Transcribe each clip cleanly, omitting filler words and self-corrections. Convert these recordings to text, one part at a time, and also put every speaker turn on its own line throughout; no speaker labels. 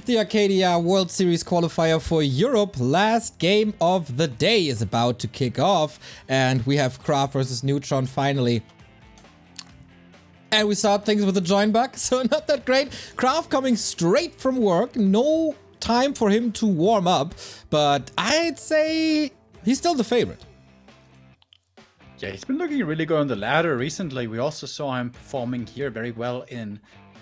the RCADIA World Series qualifier for Europe. Last game of the day is about to kick off, and we have KraV versus Neutron finally. And we start things with a join bug, so not that great. KraV coming straight from work, no time for him to warm up, but I'd say he's still the favorite.
Yeah, he's been looking really good on the ladder recently. We also saw him performing here very well in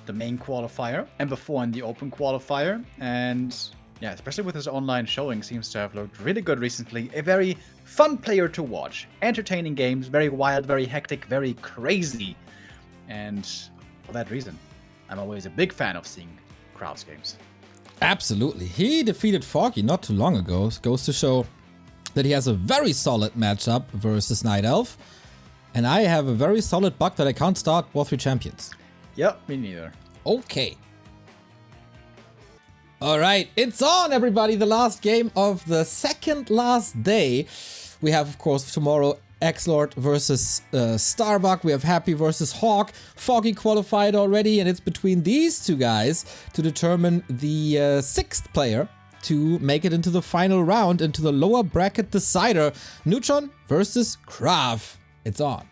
the main qualifier and before in the open qualifier. And yeah, especially with his online showing, seems to have looked really good recently. A very fun player to watch. Entertaining games, very wild, very hectic, very crazy. And for that reason, I'm always a big fan of seeing KraV's games.
Absolutely. He defeated Foggy not too long ago. Goes to show that he has a very solid matchup versus Night Elf. And I have a very solid bug that I can't start War3 champions.
Yep, me neither.
Okay. Alright, it's on everybody. The last game of the second last day. We have, of course, tomorrow X-Lord versus Starbuck. We have Happy versus Hawk. Foggy qualified already, and it's between these two guys to determine the sixth player to make it into the final round, into the lower bracket decider. Neutron versus KraV. It's on.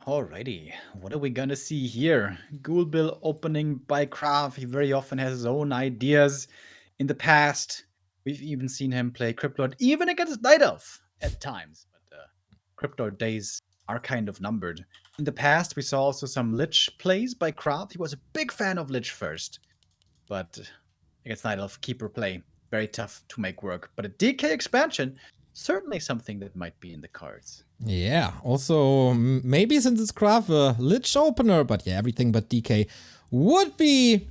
Alrighty, what are we gonna see here? Ghoul Bill opening by KraV. He very often has his own ideas. In the past, we've even seen him play Cryptlord, even against Night Elf at times. But Cryptlord days are kind of numbered. In the past, we saw also some Lich plays by KraV. He was a big fan of Lich first. But against Night Elf, Keeper play, very tough to make work. But a DK expansion, certainly something that might be in the cards.
Yeah, also maybe since it's KraV a Lich opener, but yeah, everything but DK would be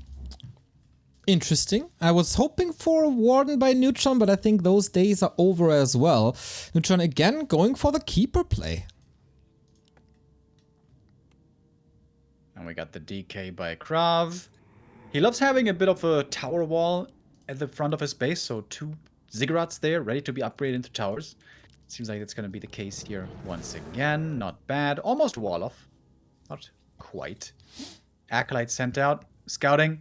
interesting. I was hoping for a Warden by Neutron, but I think those days are over as well. Neutron again going for the Keeper play.
And we got the DK by KraV. He loves having a bit of a tower wall at the front of his base, so 2 ziggurats there ready to be upgraded into towers. Seems like it's going to be the case here once again. Not bad. Almost wall off. Not quite. Acolyte sent out. Scouting.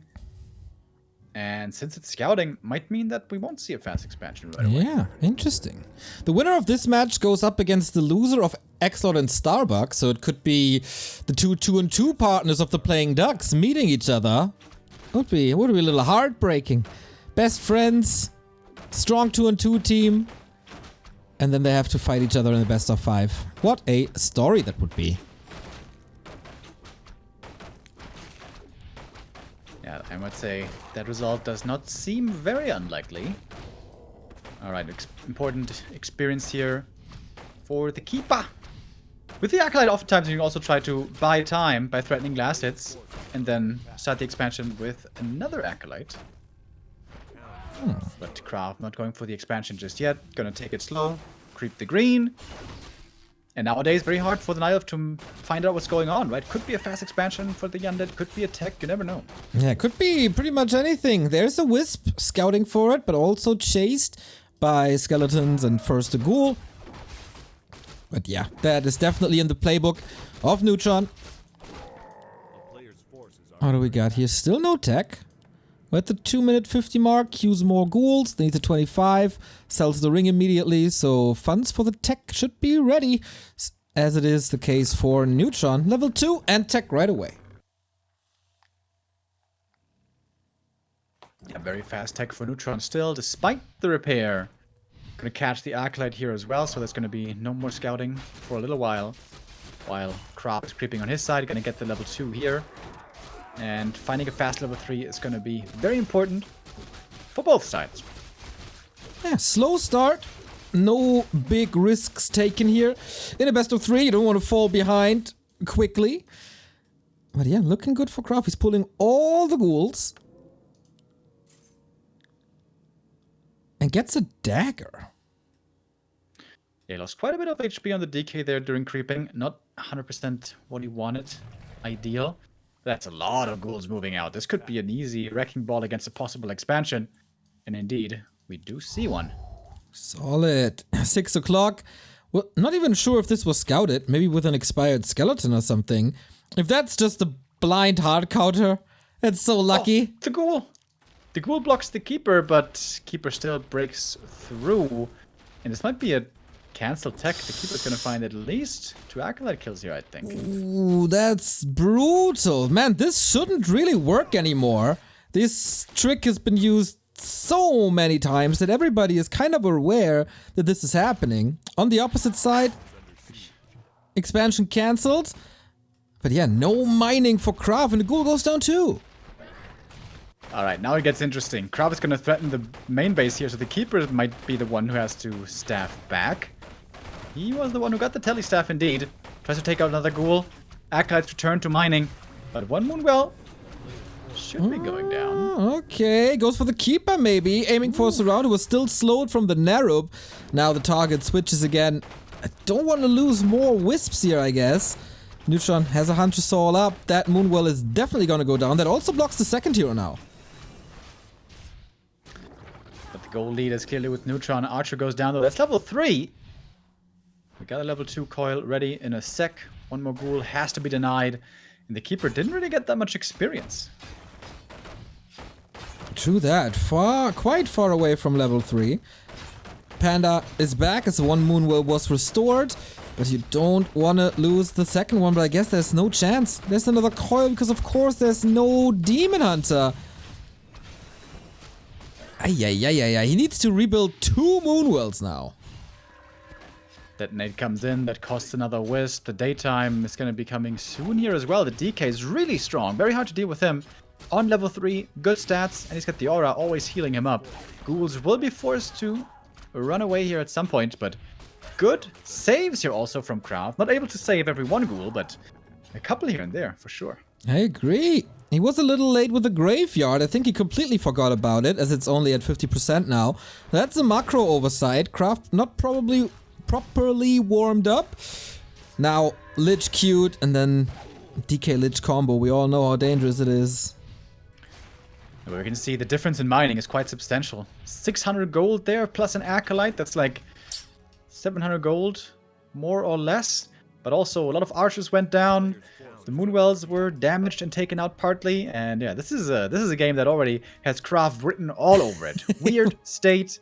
And since it's scouting, might mean that we won't see a fast expansion right away.
Yeah, interesting. The winner of this match goes up against the loser of X-Lord and Starbuck, so it could be the 2-2-2 partners of the Playing Ducks meeting each other. Would be a little heartbreaking. Best friends, strong 2-2 team. And then they have to fight each other in the best of 5. What a story that would be.
Yeah, I might say that result does not seem very unlikely. Alright, important experience here for the Keeper. With the Acolyte, oftentimes you can also try to buy time by threatening last hits and then start the expansion with another Acolyte. But KraV not going for the expansion just yet. Gonna take it slow, creep the green. And nowadays, very hard for the Night Elf to find out what's going on, right? Could be a fast expansion for the Undead, could be a tech, you never know.
Yeah, could be pretty much anything. There's a Wisp scouting for it, but also chased by skeletons and first a Ghoul. But yeah, that is definitely in the playbook of Neutron. What do we got here? Still no tech. We're at the 2-minute 50 mark, queues more ghouls, they need the 25, sells the ring immediately, so funds for the tech should be ready, as it is the case for Neutron. Level 2 and tech right away.
Yeah, very fast tech for Neutron still, despite the repair. Gonna catch the Acolyte here as well, so there's gonna be no more scouting for a little while KraV is creeping on his side, gonna get the level 2 here. And finding a fast level 3 is going to be very important for both sides.
Yeah, slow start. No big risks taken here. In a best of 3, you don't want to fall behind quickly. But yeah, looking good for KraV. He's pulling all the ghouls. And gets a dagger.
Yeah, he lost quite a bit of HP on the DK there during creeping. Not 100% what he wanted. Ideal. That's a lot of ghouls moving out. This could be an easy wrecking ball against a possible expansion. And indeed, we do see one.
Solid. 6 o'clock. Well, not even sure if this was scouted. Maybe with an expired skeleton or something. If that's just a blind hard counter. It's so lucky.
Oh, the ghoul. The ghoul blocks the keeper, but keeper still breaks through. And this might be a cancel tech. The keeper's gonna find at least 2 acolyte kills here, I think.
Ooh, that's brutal. Man, this shouldn't really work anymore. This trick has been used so many times that everybody is kind of aware that this is happening. On the opposite side, expansion cancelled. But yeah, no mining for KraV, and the ghoul goes down too.
Alright, now it gets interesting. KraV is gonna threaten the main base here, so the keeper might be the one who has to staff back. He was the one who got the telestaff indeed. Tries to take out another ghoul. Acolytes return to mining. But one Moonwell should be going down.
Okay, goes for the keeper maybe. Aiming for a surround, who was still slowed from the Narub. Now the target switches again. I don't want to lose more wisps here, I guess. Neutron has a Hunter Soul up. That Moonwell is definitely going to go down. That also blocks the second hero now.
But the goal lead is clearly with Neutron. Archer goes down though. That's level 3. We got a level 2 coil ready in a sec. One more ghoul has to be denied. And the keeper didn't really get that much experience.
True that. Quite far away from level 3. Panda is back as the one Moonwell was restored. But you don't want to lose the second one. But I guess there's no chance. There's another coil because of course there's no Demon Hunter. Ay. He needs to rebuild 2 Moonwells now.
That nade comes in, that costs another wisp. The daytime is going to be coming soon here as well. The DK is really strong, very hard to deal with him. On level 3, good stats, and he's got the aura always healing him up. Ghouls will be forced to run away here at some point, but good saves here also from KraV. Not able to save every one ghoul, but a couple here and there for sure.
I agree. He was a little late with the graveyard. I think he completely forgot about it, as it's only at 50% now. That's a macro oversight. KraV not properly warmed up. Now Lich queued and then DK Lich combo. We all know how dangerous it is.
We can see the difference in mining is quite substantial. 600 gold there plus an acolyte. That's like 700 gold more or less. But also a lot of archers went down. The Moonwells were damaged and taken out partly. And yeah, this is a game that already has KraV written all over it. Weird state,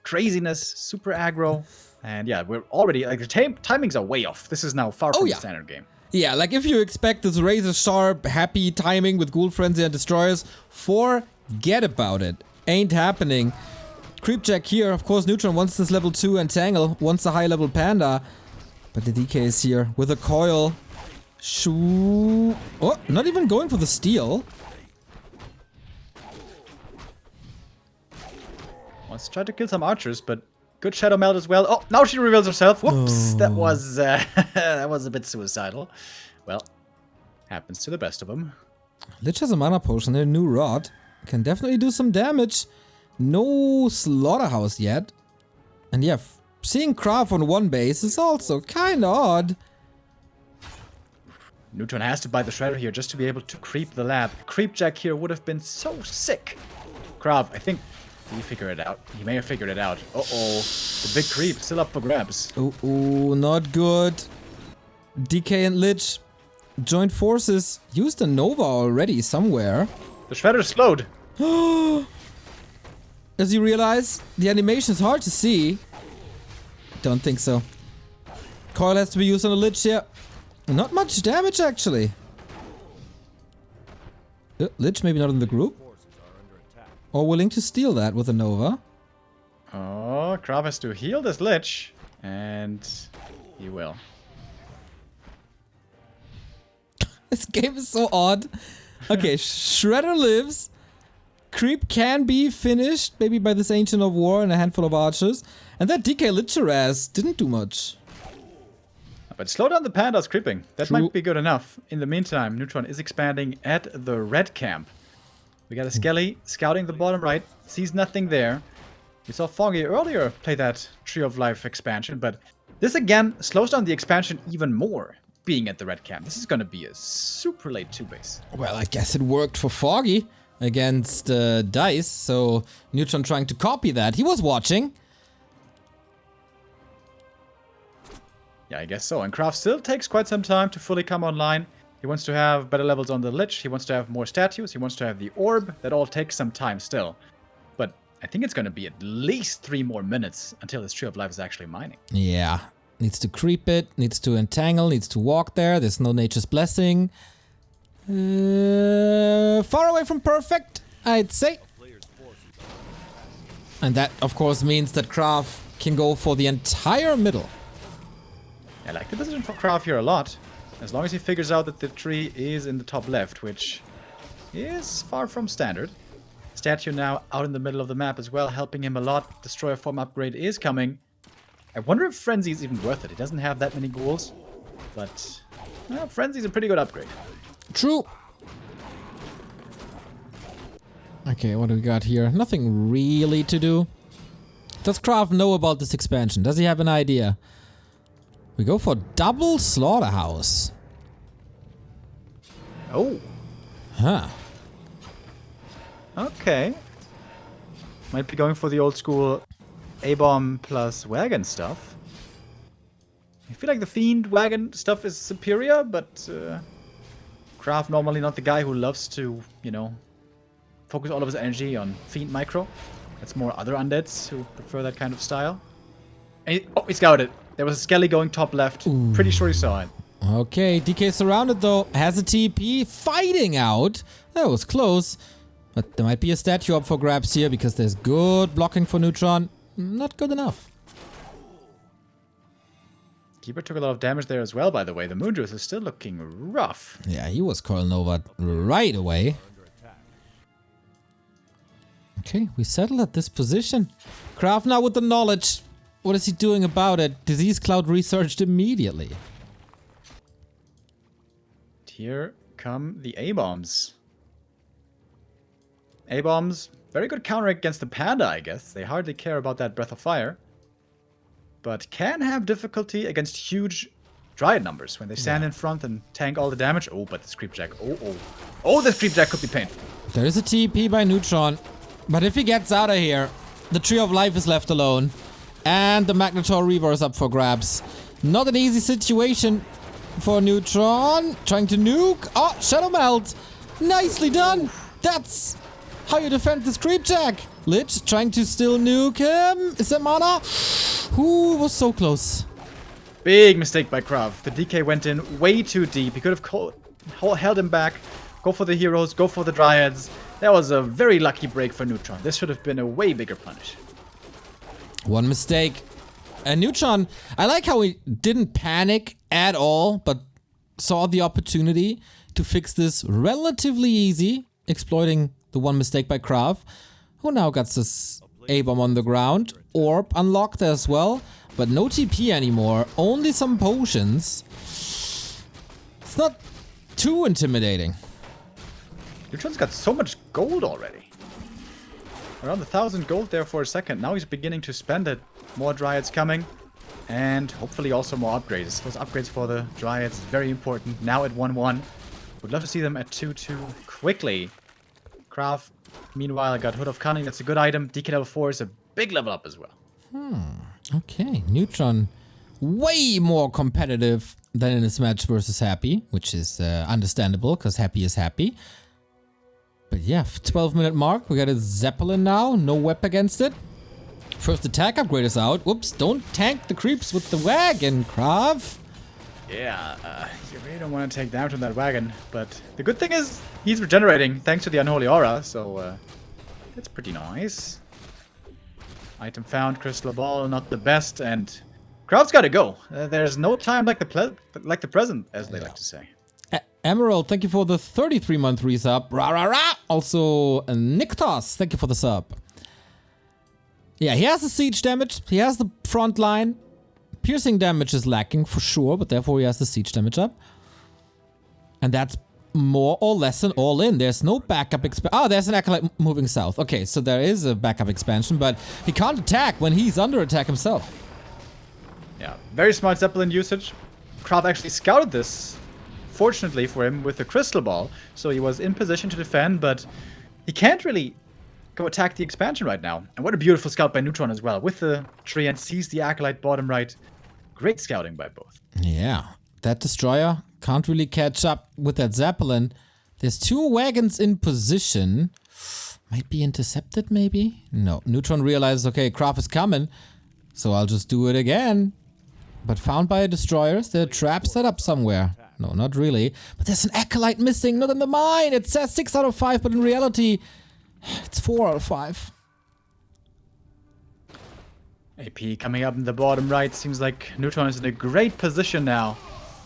craziness, super aggro. And yeah, we're already, like, the timings are way off. This is now far from the standard game.
Yeah, like if you expect this razor sharp, happy timing with Ghoul Frenzy and Destroyers, forget about it. Ain't happening. Creep check here. Of course, Neutron wants this level 2 Entangle, wants a high level Panda. But the DK is here with a coil. Shoo. Oh, not even going for the steal.
Wants to try to kill some archers, but good Shadow Meld as well. Oh, now she reveals herself. Whoops, that was a bit suicidal. Well, happens to the best of them.
Lich has a mana potion and a new rod. Can definitely do some damage. No slaughterhouse yet. And yeah, seeing KraV on one base is also kinda odd.
Neutron has to buy the Shredder here just to be able to creep the lab. Creep Jack here would have been so sick. KraV, I think, did he figure it out? He may have figured it out. Uh-oh, the big creep still up for grabs.
Ooh, not good. DK and Lich joined forces. Used a Nova already somewhere.
The Shredder slowed.
As you realize, the animation is hard to see. Don't think so. Coil has to be used on a Lich here. Not much damage, actually. Lich maybe not in the group. Or willing to steal that with a Nova.
Oh, KraV has to heal this Lich. And he will.
This game is so odd. Okay, Shredder lives. Creep can be finished, maybe by this Ancient of War and a handful of archers. And that DK Licheraz didn't do much.
But slow down the pandas creeping. That might be good enough. In the meantime, Neutron is expanding at the red camp. We got a Skelly scouting the bottom right. Sees nothing there. We saw Foggy earlier play that Tree of Life expansion, but this again slows down the expansion even more, being at the red camp. This is going to be a super late 2-base.
Well, I guess it worked for Foggy against Dice, so Neutron trying to copy that. He was watching.
Yeah, I guess so. And KraV still takes quite some time to fully come online. He wants to have better levels on the Lich. He wants to have more statues. He wants to have the orb. That all takes some time still. But I think it's going to be at least 3 more minutes until his Tree of Life is actually mining.
Yeah. Needs to creep it, needs to entangle, needs to walk there. There's no Nature's Blessing. Far away from perfect, I'd say. And that, of course, means that KraV can go for the entire middle.
I like the position for KraV here a lot. As long as he figures out that the tree is in the top left, which is far from standard. Statue now out in the middle of the map as well, helping him a lot. Destroyer form upgrade is coming. I wonder if Frenzy is even worth it. He doesn't have that many ghouls, but Frenzy's a pretty good upgrade.
True. Okay, what do we got here? Nothing really to do. Does KraV know about this expansion? Does he have an idea? We go for double slaughterhouse.
Oh.
Huh.
Okay. Might be going for the old school A-bomb plus wagon stuff. I feel like the Fiend wagon stuff is superior, but KraV normally not the guy who loves to, you know, focus all of his energy on Fiend micro. That's more other undeads who prefer that kind of style. And he scouted. There was a Skelly going top left. Ooh. Pretty sure he saw it.
Okay, DK surrounded though. Has a TP. Fighting out. That was close. But there might be a statue up for grabs here because there's good blocking for Neutron. Not good enough.
Keeper took a lot of damage there as well, by the way. The Moonjuice is still looking rough.
Yeah, he was coiling over right away. Okay, we settled at this position. KraV now with the knowledge. What is he doing about it? Disease Cloud researched immediately.
Here come the A-bombs. A-bombs, very good counter against the Panda, I guess. They hardly care about that Breath of Fire. But can have difficulty against huge Dryad numbers when they stand in front and tank all the damage. Oh, but the Creepjack. Oh, the Creepjack could be painful.
There is a TP by Neutron. But if he gets out of here, the Tree of Life is left alone. And the Magnetor Reaver is up for grabs. Not an easy situation for Neutron. Trying to nuke. Oh, Shadow Melt. Nicely done. That's how you defend this Creepjack. Lich trying to still nuke him. Is that mana? Who was so close?
Big mistake by KraV. The DK went in way too deep. He could have held him back. Go for the heroes. Go for the Dryads. That was a very lucky break for Neutron. This should have been a way bigger punish.
One mistake. And Neutron, I like how he didn't panic at all, but saw the opportunity to fix this relatively easy, exploiting the one mistake by KraV, who now got this A-bomb on the ground. Orb unlocked as well, but no TP anymore, only some potions. It's not too intimidating.
Neutron's got so much gold already. Around 1,000 gold there for a second. Now he's beginning to spend it. More Dryads coming. And hopefully also more upgrades. Those upgrades for the Dryads, very important. Now at 1-1. Would love to see them at 2-2 quickly. KraV, meanwhile, got Hood of Cunning. That's a good item. DK level 4 is a big level up as well.
Okay, Neutron way more competitive than in his match versus Happy, which is understandable because Happy is happy. But yeah, 12-minute mark. We got a Zeppelin now. No whip against it. First attack upgrade is out. Whoops, don't tank the creeps with the wagon, KraV.
Yeah, you really don't want to take damage on that wagon. But the good thing is he's regenerating thanks to the Unholy Aura. So that's pretty nice. Item found, Crystal Ball, not the best. And KraV's got to go. There's no time like the present, as they like to say.
Emerald, thank you for the 33-month resub. Rah, rah, rah. Also, Niktos, thank you for the sub. Yeah, he has the siege damage. He has the front line. Piercing damage is lacking for sure, but therefore he has the siege damage up. And that's more or less an all-in. There's no backup expansion. Oh, there's an Acolyte moving south. Okay, so there is a backup expansion, but he can't attack when he's under attack himself.
Yeah, very smart Zeppelin usage. KraV actually scouted this, fortunately for him, with the Crystal Ball. So he was in position to defend, but he can't really go attack the expansion right now. And what a beautiful scout by Neutron as well. With the tree and sees the Acolyte bottom right. Great scouting by both.
Yeah, that Destroyer Can't really catch up with that Zeppelin. There's 2 wagons in position. Might be intercepted, maybe? No. Neutron realizes, okay, KraV is coming. So I'll just do it again. But found by a destroyer. Is there a trap set up somewhere? No, not really. But there's an Acolyte missing, not in the mine. It says 6 out of 5, but in reality, it's 4 out of 5.
AP coming up in the bottom right. Seems like Neutron is in a great position now.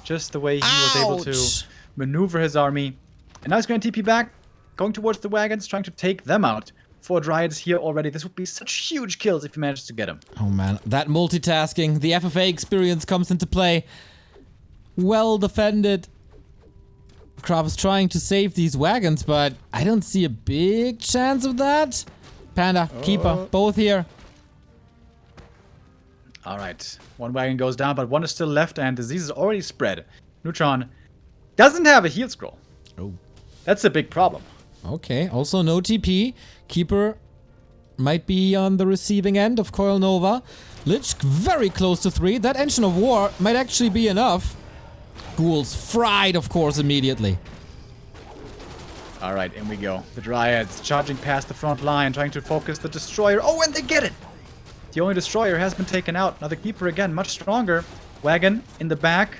Just the way he was able to maneuver his army. And now he's going to TP back. Going towards the wagons, trying to take them out. 4 Dryads here already. This would be such huge kills if he manages to get them.
Oh man, that multitasking, the FFA experience comes into play. Well defended. KraV is trying to save these wagons, but I don't see a big chance of that. Panda, Keeper, both here.
Alright, 1 wagon goes down, but 1 is still left, and disease is already spread. Neutron doesn't have a heal scroll.
Oh.
That's a big problem.
Okay, also no TP. Keeper might be on the receiving end of Coil Nova. Lich very close to 3. That Engine of War might actually be enough. Ghouls fried, of course, immediately.
Alright, in we go. The Dryads charging past the front line, trying to focus the Destroyer. Oh, and they get it! The only Destroyer has been taken out. Now the Keeper again, much stronger. Wagon in the back.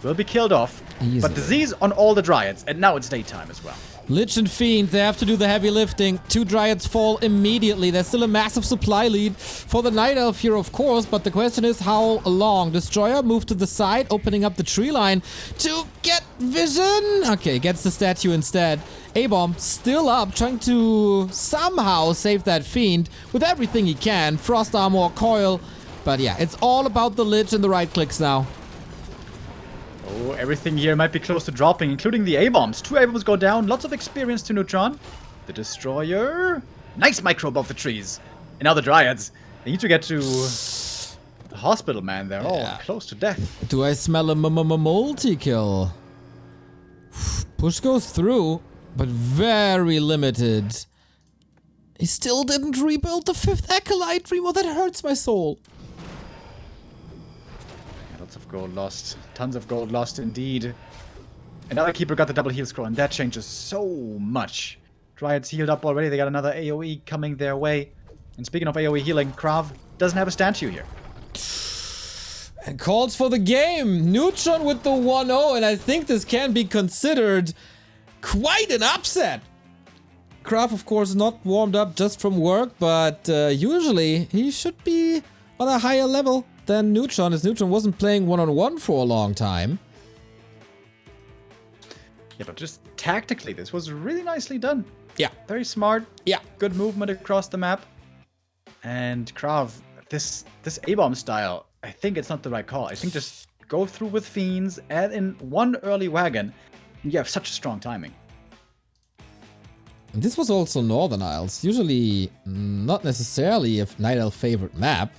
Will be killed off.
Easily.
But disease on all the Dryads. And now it's daytime as well.
Lich and Fiend, they have to do the heavy lifting. 2 Dryads fall immediately. There's still a massive supply lead for the Night Elf here, of course. But the question is how long? Destroyer move to the side, opening up the tree line to get vision. Okay, gets the statue instead. A-Bomb still up, trying to somehow save that Fiend with everything he can. Frost Armor, Coil. But yeah, it's all about the Lich and the right clicks now.
Oh, everything here might be close to dropping, including the A-bombs. 2 A-bombs go down. Lots of experience to Neutron. The Destroyer. Nice microbe off the trees. And now the Dryads. They need to get to the hospital, man. They're all close to death.
Do I smell a multi-kill? Push goes through, but very limited. He still didn't rebuild the 5th Acolyte, Remo. That hurts my soul.
Lots of gold lost. Tons of gold lost indeed. Another Keeper got the double heal scroll, and that changes so much. Dryads healed up already. They got another AoE coming their way. And speaking of AoE healing, KraV doesn't have a statue here.
And calls for the game. Neutron with the 1-0, and I think this can be considered quite an upset. KraV, of course, not warmed up just from work, but usually he should be on a higher level than Neutron, as Neutron wasn't playing one-on-one for a long time.
Yeah, but just tactically, this was really nicely done.
Yeah.
Very smart.
Yeah.
Good movement across the map. And KraV, this A-bomb style, I think it's not the right call. I think just go through with Fiends, add in 1 early wagon, and you have such a strong timing.
This was also Northern Isles. Usually not necessarily a Night Elf favorite map.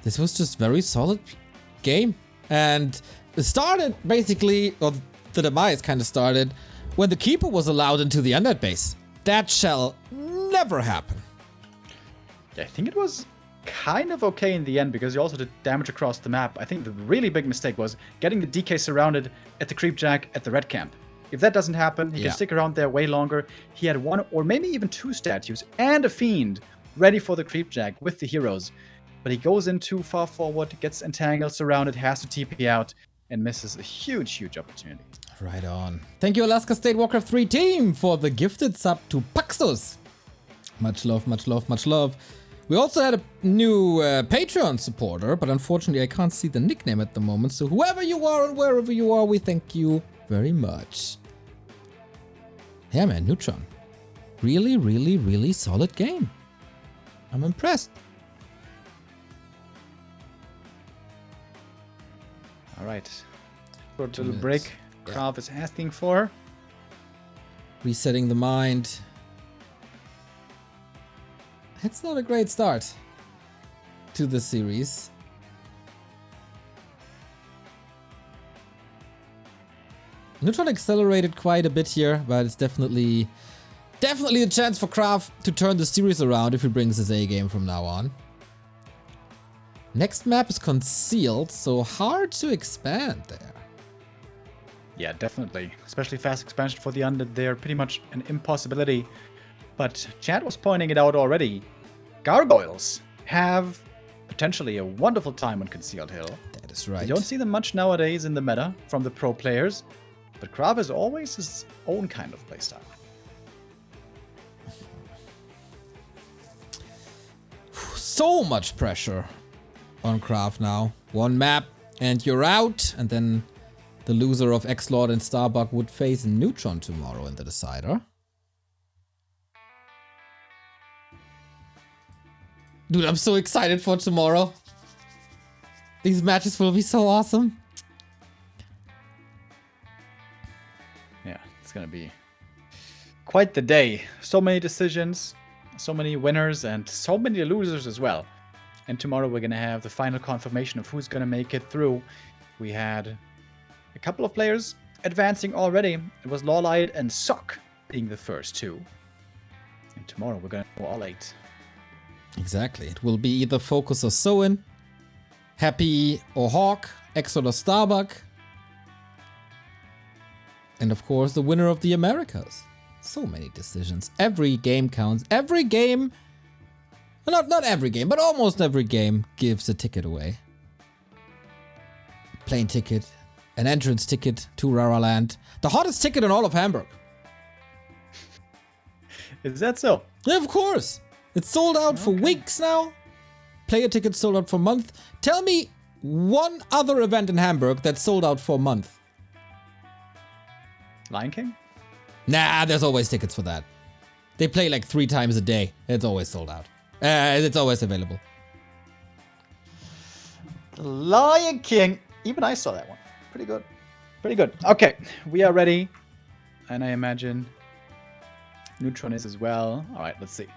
This was just very solid game. And it started basically, or the demise kind of started, when the Keeper was allowed into the Undead base. That shall never happen.
Yeah, I think it was kind of okay in the end because you also did damage across the map. I think the really big mistake was getting the DK surrounded at the Creepjack at the red camp. If that doesn't happen, he can stick around there way longer. He had 1 or maybe even 2 statues and a Fiend ready for the Creepjack with the heroes. But he goes in too far forward, gets entangled, surrounded, has to TP out, and misses a huge, huge opportunity.
Right on. Thank you, Alaska State Warcraft 3 team, for the gifted sub to Paxtus. Much love, much love, much love. We also had a new Patreon supporter, but unfortunately I can't see the nickname at the moment. So whoever you are and wherever you are, we thank you very much. Yeah, man, Neutron. Really, really, really solid game. I'm impressed.
All right. Short little break. KraV is asking for.
Resetting the mind. It's not a great start to the series. Neutron accelerated quite a bit here, but it's definitely a chance for KraV to turn the series around if he brings his A game from now on. Next map is concealed, so hard to expand there.
Yeah, definitely. Especially fast expansion for the undead, they're pretty much an impossibility. But Chad was pointing it out already. Gargoyles have potentially a wonderful time on Concealed Hill.
That is right.
You don't see them much nowadays in the meta from the pro players, but KraV is always his own kind of playstyle.
So much pressure on KraV now. One map and you're out, and then the loser of X-Lord and Starbuck would face Neutron tomorrow in the decider. Dude, I'm so excited for tomorrow. These matches will be so awesome.
Yeah, it's gonna be quite the day. So many decisions, so many winners, and so many losers as well. And tomorrow we're gonna have the final confirmation of who's gonna make it through. We had a couple of players advancing already. It was Lawlight and Sock being the first two. And tomorrow we're gonna go all 8.
Exactly. It will be either Focus or Soin, Happy or Hawk, Exod or Starbuck. And of course, the winner of the Americas. So many decisions. Every game counts. Every game, not every game, but almost every game gives a ticket away. Plane ticket, an entrance ticket to Rara Land. The hottest ticket in all of Hamburg.
Is that so?
Yeah, of course. It's sold out for weeks now. Player tickets sold out for a month. Tell me one other event in Hamburg that's sold out for a month.
Lion King?
Nah, there's always tickets for that. They play like 3 times a day. It's always sold out. It's always available.
Lion King. Even I saw that one. Pretty good. Pretty good. Okay, we are ready. And I imagine Neutron is as well. All right, let's see.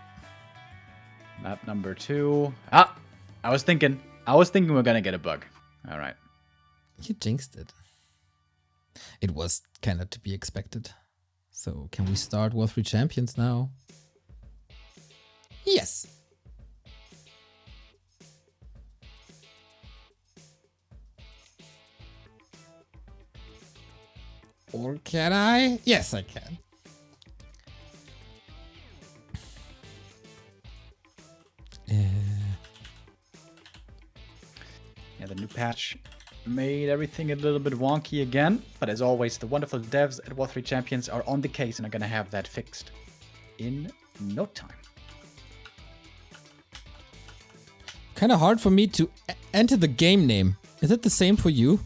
Map number 2. Ah, I was thinking we're gonna get a bug. All right.
You jinxed it. It was kind of to be expected. So can we start Warcraft Champions now? Yes. Or can I? Yes, I can.
Yeah, the new patch made everything a little bit wonky again. But as always, the wonderful devs at Warcraft Champions are on the case and are gonna have that fixed in no time.
Kind of hard for me to enter the game name. Is it the same for you?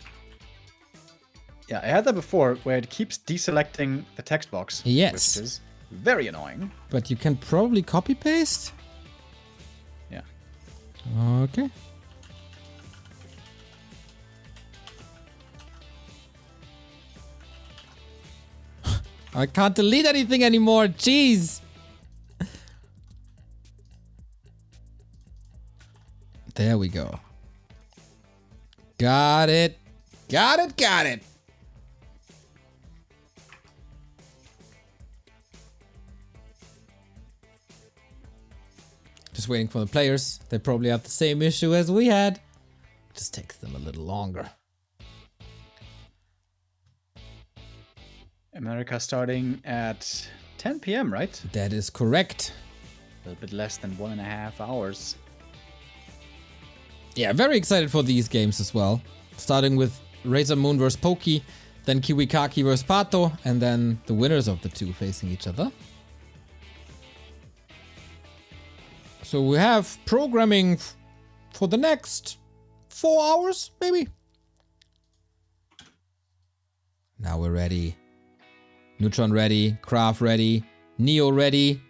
Yeah, I had that before, where it keeps deselecting the text box.
Yes.
Which is very annoying.
But you can probably copy paste?
Yeah.
Okay. I can't delete anything anymore. Jeez. There we go. Got it. Got it. Got it. Just waiting for the players. They probably have the same issue as we had. Just takes them a little longer.
America starting at 10 p.m., right?
That is correct.
A little bit less than 1.5 hours.
Yeah, very excited for these games as well. Starting with Razor Moon vs. Pokey, then Kiwikaki vs. Pato, and then the winners of the two facing each other. So we have programming for the next 4 hours, maybe? Now we're ready. Neutron ready, KraV ready, Neo ready.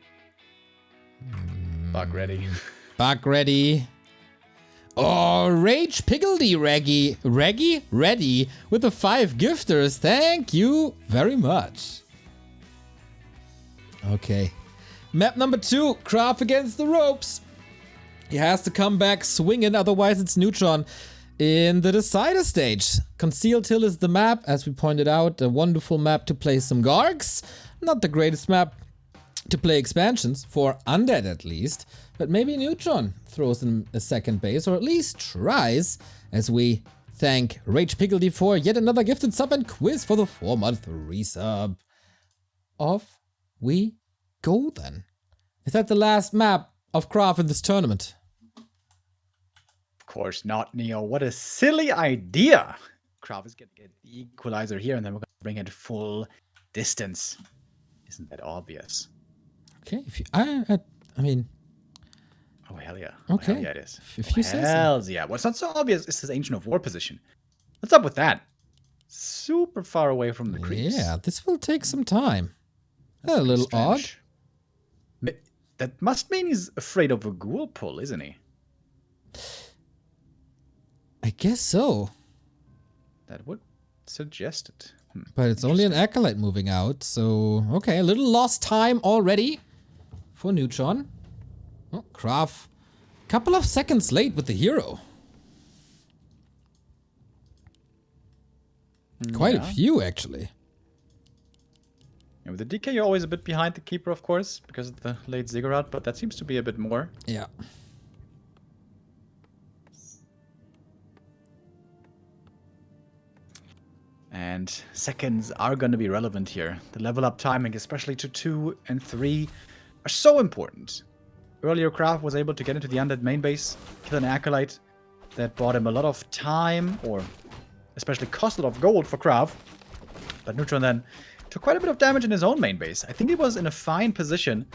Bug ready.
Bug ready. Oh, Rage Piggledy Reggie ready with the 5 gifters. Thank you very much. Okay. Map number 2, KraV against the ropes. He has to come back swinging, otherwise it's Neutron in the decider stage. Concealed Hill is the map, as we pointed out, a wonderful map to play some Gargs. Not the greatest map to play expansions, for Undead at least. But maybe Neutron throws in a second base, or at least tries, as we thank Rage Piggledy for yet another gifted sub and quiz for the 4-month resub. Off we go then. Is that the last map of KraV in this tournament?
Of course not, Neo. What a silly idea. KraV is going to get the equalizer here, and then we're going to bring it full distance. Isn't that obvious?
Okay, if you, I mean...
Oh, hell yeah.
Okay.
Oh, hell yeah, it is.
If you say so.
Hells yeah. What's not so obvious is his Ancient of War position. What's up with that? Super far away from the creeps.
Yeah, this will take some time.
That's
A little
strange. That must mean he's afraid of a ghoul pull, isn't he?
I guess so.
That would suggest it.
But it's only an Acolyte moving out, so... Okay, a little lost time already for Neutron. Oh, KraV. Couple of seconds late with the hero. Quite a few, actually.
Yeah, with the DK, you're always a bit behind the keeper, of course, because of the late ziggurat, but that seems to be a bit more.
Yeah.
And seconds are going to be relevant here. The level up timing, especially to 2 and 3, are so important. Earlier, KraV was able to get into the Undead main base, kill an Acolyte. That bought him a lot of time, or especially cost a lot of gold for KraV. But Neutron then took quite a bit of damage in his own main base. I think he was in a fine position.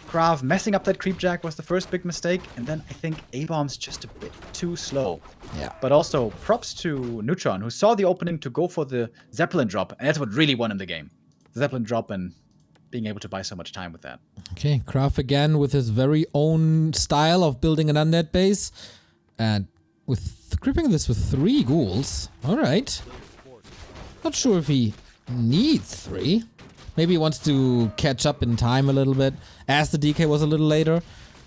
KraV messing up that Creepjack was the first big mistake, and then I think A-Bomb's just a bit too slow.
Yeah.
But also, props to Neutron, who saw the opening to go for the Zeppelin drop, and that's what really won him the game. The Zeppelin drop and being able to buy so much time with that.
Okay, KraV again with his very own style of building an Undead base. And with gripping this with 3 ghouls. Alright. Not sure if he needs 3. Maybe he wants to catch up in time a little bit, as the DK was a little later.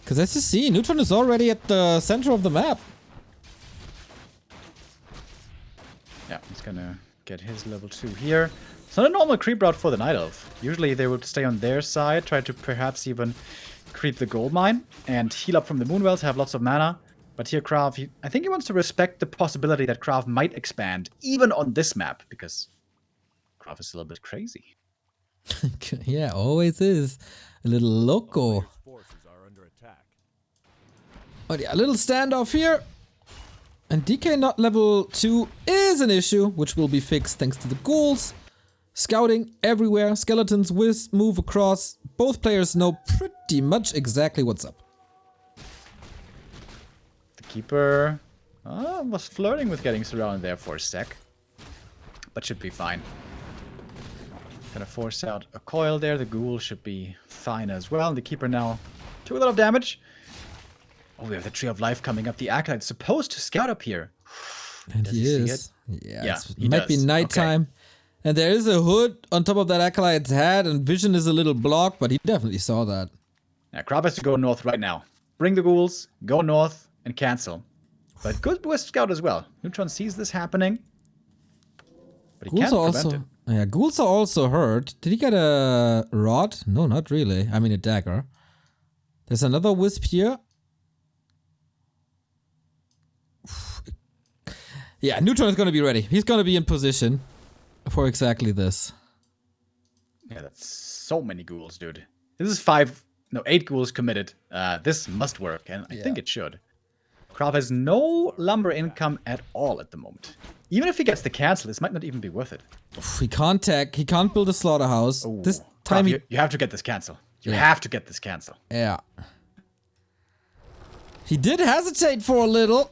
Because as you see, Neutron is already at the center of the map.
Yeah, he's gonna get his level 2 here. It's not a normal creep route for the Night Elf. Usually they would stay on their side, try to perhaps even creep the gold mine, and heal up from the Moonwell to have lots of mana. But here KraV, I think he wants to respect the possibility that KraV might expand, even on this map, because KraV is a little bit crazy.
Yeah, always is. A little loco. But yeah, a little standoff here. And DK not level 2 is an issue, which will be fixed thanks to the ghouls. Scouting everywhere, skeletons move across. Both players know pretty much exactly what's up.
The keeper was flirting with getting surrounded there for a sec, but should be fine. Gonna force out a coil there. The ghoul should be fine as well. And the keeper now took a lot of damage. Oh, we have the Tree of Life coming up. The Acolyte's supposed to scout up here.
And
Does
he
see
is.
it?
Yeah,
he
it might be
does.
nighttime.
Okay.
And there is a hood on top of that Acolyte's head, and vision is a little blocked, but he definitely saw that.
Yeah, KraV has to go north right now. Bring the ghouls, go north, and cancel. But good West Scout as well. Neutron sees this happening, but he
Ghouls
can't
are
prevent it.
Yeah, ghouls are also hurt. Did he get a rod? No, not really. I mean a dagger. There's another wisp here. Yeah, Neutron is going to be ready. He's going to be in position for exactly this.
Yeah, that's so many ghouls, dude. This is 8 ghouls committed. This must work, and I think it should. KraV has no lumber income at all at the moment. Even if he gets the cancel, this might not even be worth it.
He can't tech. He can't build a slaughterhouse.
Ooh.
This time
KraV, you have to get this cancel. You have to get this cancel.
Yeah. He did hesitate for a little.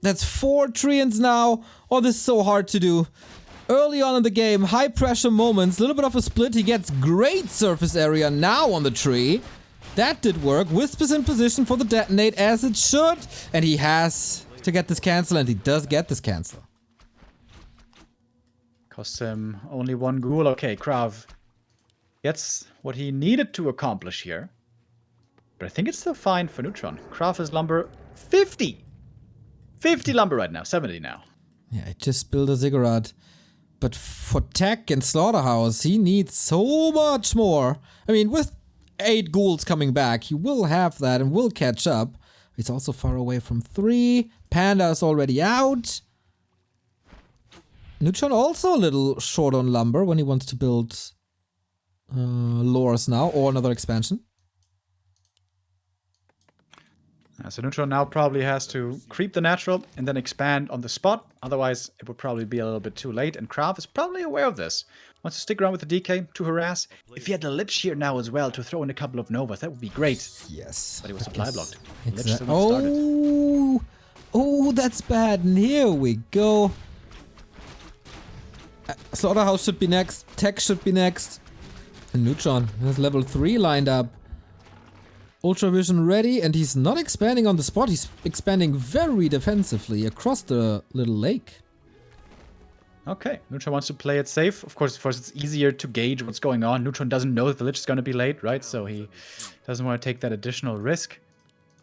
That's 4 treants now. Oh, this is so hard to do. Early on in the game, high pressure moments, a little bit of a split. He gets great surface area now on the tree. That did work. Wisp is in position for the detonate as it should. And he has to get this cancel, and he does get this cancel.
Costs him only 1 ghoul. Okay, KraV gets what he needed to accomplish here. But I think it's still fine for Neutron. KraV is lumber 50. 50 lumber right now. 70 now.
Yeah, I just built a ziggurat. But for tech and slaughterhouse, he needs so much more. I mean, with 8 ghouls coming back. He will have that and will catch up. He's also far away from 3. Panda is already out. Neutron also a little short on lumber when he wants to build lores now, or another expansion.
So Neutron now probably has to creep the natural and then expand on the spot. Otherwise, it would probably be a little bit too late. And KraV is probably aware of this. Wants to stick around with the DK to harass. If he had the Lich here now as well to throw in a couple of Novas, that would be great.
Yes.
But he was supply blocked. Lich
Exactly.
still not started.
Oh, that's bad. And here we go. Slaughterhouse should be next. Tech should be next. And Neutron has level 3 lined up. Ultravision ready, and he's not expanding on the spot. He's expanding very defensively across the little lake.
Okay, Neutron wants to play it safe. Of course, it's easier to gauge what's going on. Neutron doesn't know that the Lich is going to be late, right? So he doesn't want to take that additional risk.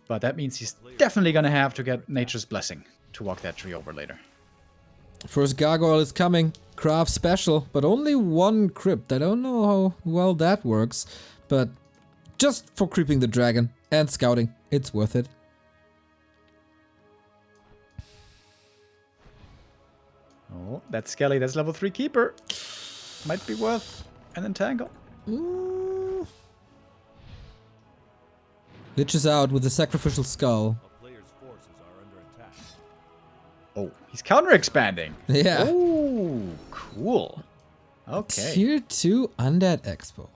But that means he's definitely going to have to get Nature's Blessing to walk that tree over later.
First gargoyle is coming. KraV special, but only 1 crypt. I don't know how well that works, but just for creeping the dragon and scouting, it's worth it.
Oh, that's Skelly. That's level 3 keeper. Might be worth an entangle.
Lich is out with the sacrificial skull.
Oh, he's counter-expanding.
Yeah.
Oh, cool. Okay.
Tier 2 Undead Expo.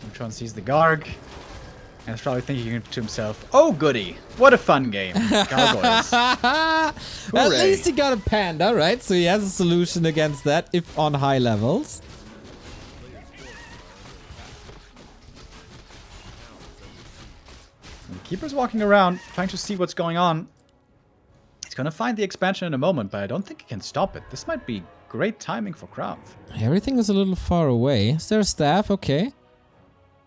Neutron sees the Garg. And is probably thinking to himself, oh goody, what a fun game. Gargoyles.
At least he got a panda, right? So he has a solution against that if on high levels.
And the Keeper's walking around, trying to see what's going on. He's gonna find the expansion in a moment, but I don't think he can stop it. This might be great timing for KraV.
Everything is a little far away. Is there a staff? Okay.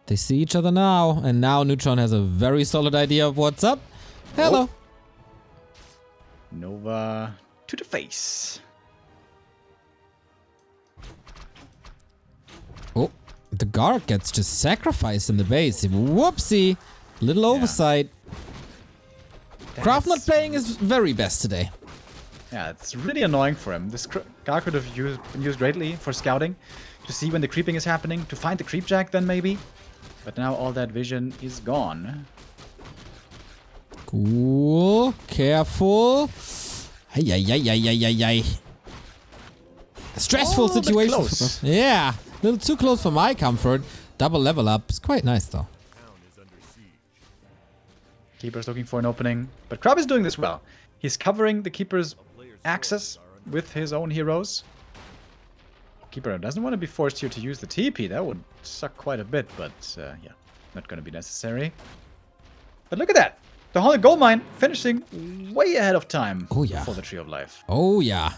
They see each other now, and now Neutron has a very solid idea of what's up. Hello.
Oh. Nova to the face.
Oh, the guard gets just sacrificed in the base. Whoopsie. Little oversight. KraV not playing his very best today.
Yeah, it's really annoying for him. This guard could have been used greatly for scouting, to see when the creeping is happening, to find the creep jack then maybe. But now all that vision is gone.
Cool. Careful. Ay, ay, ay, ay, ay, ay, ay. Stressful situation.
Close.
Yeah. A little too close for my comfort. Double level up. It's quite nice though.
Keeper's looking for an opening. But KraV is doing this well. He's covering the Keeper's access with his own heroes. Keeper doesn't want to be forced here to use the TP. That would suck quite a bit, but yeah, not going to be necessary. But look at that. The Haunted Gold Mine finishing way ahead of time for the Tree of Life.
Oh, yeah.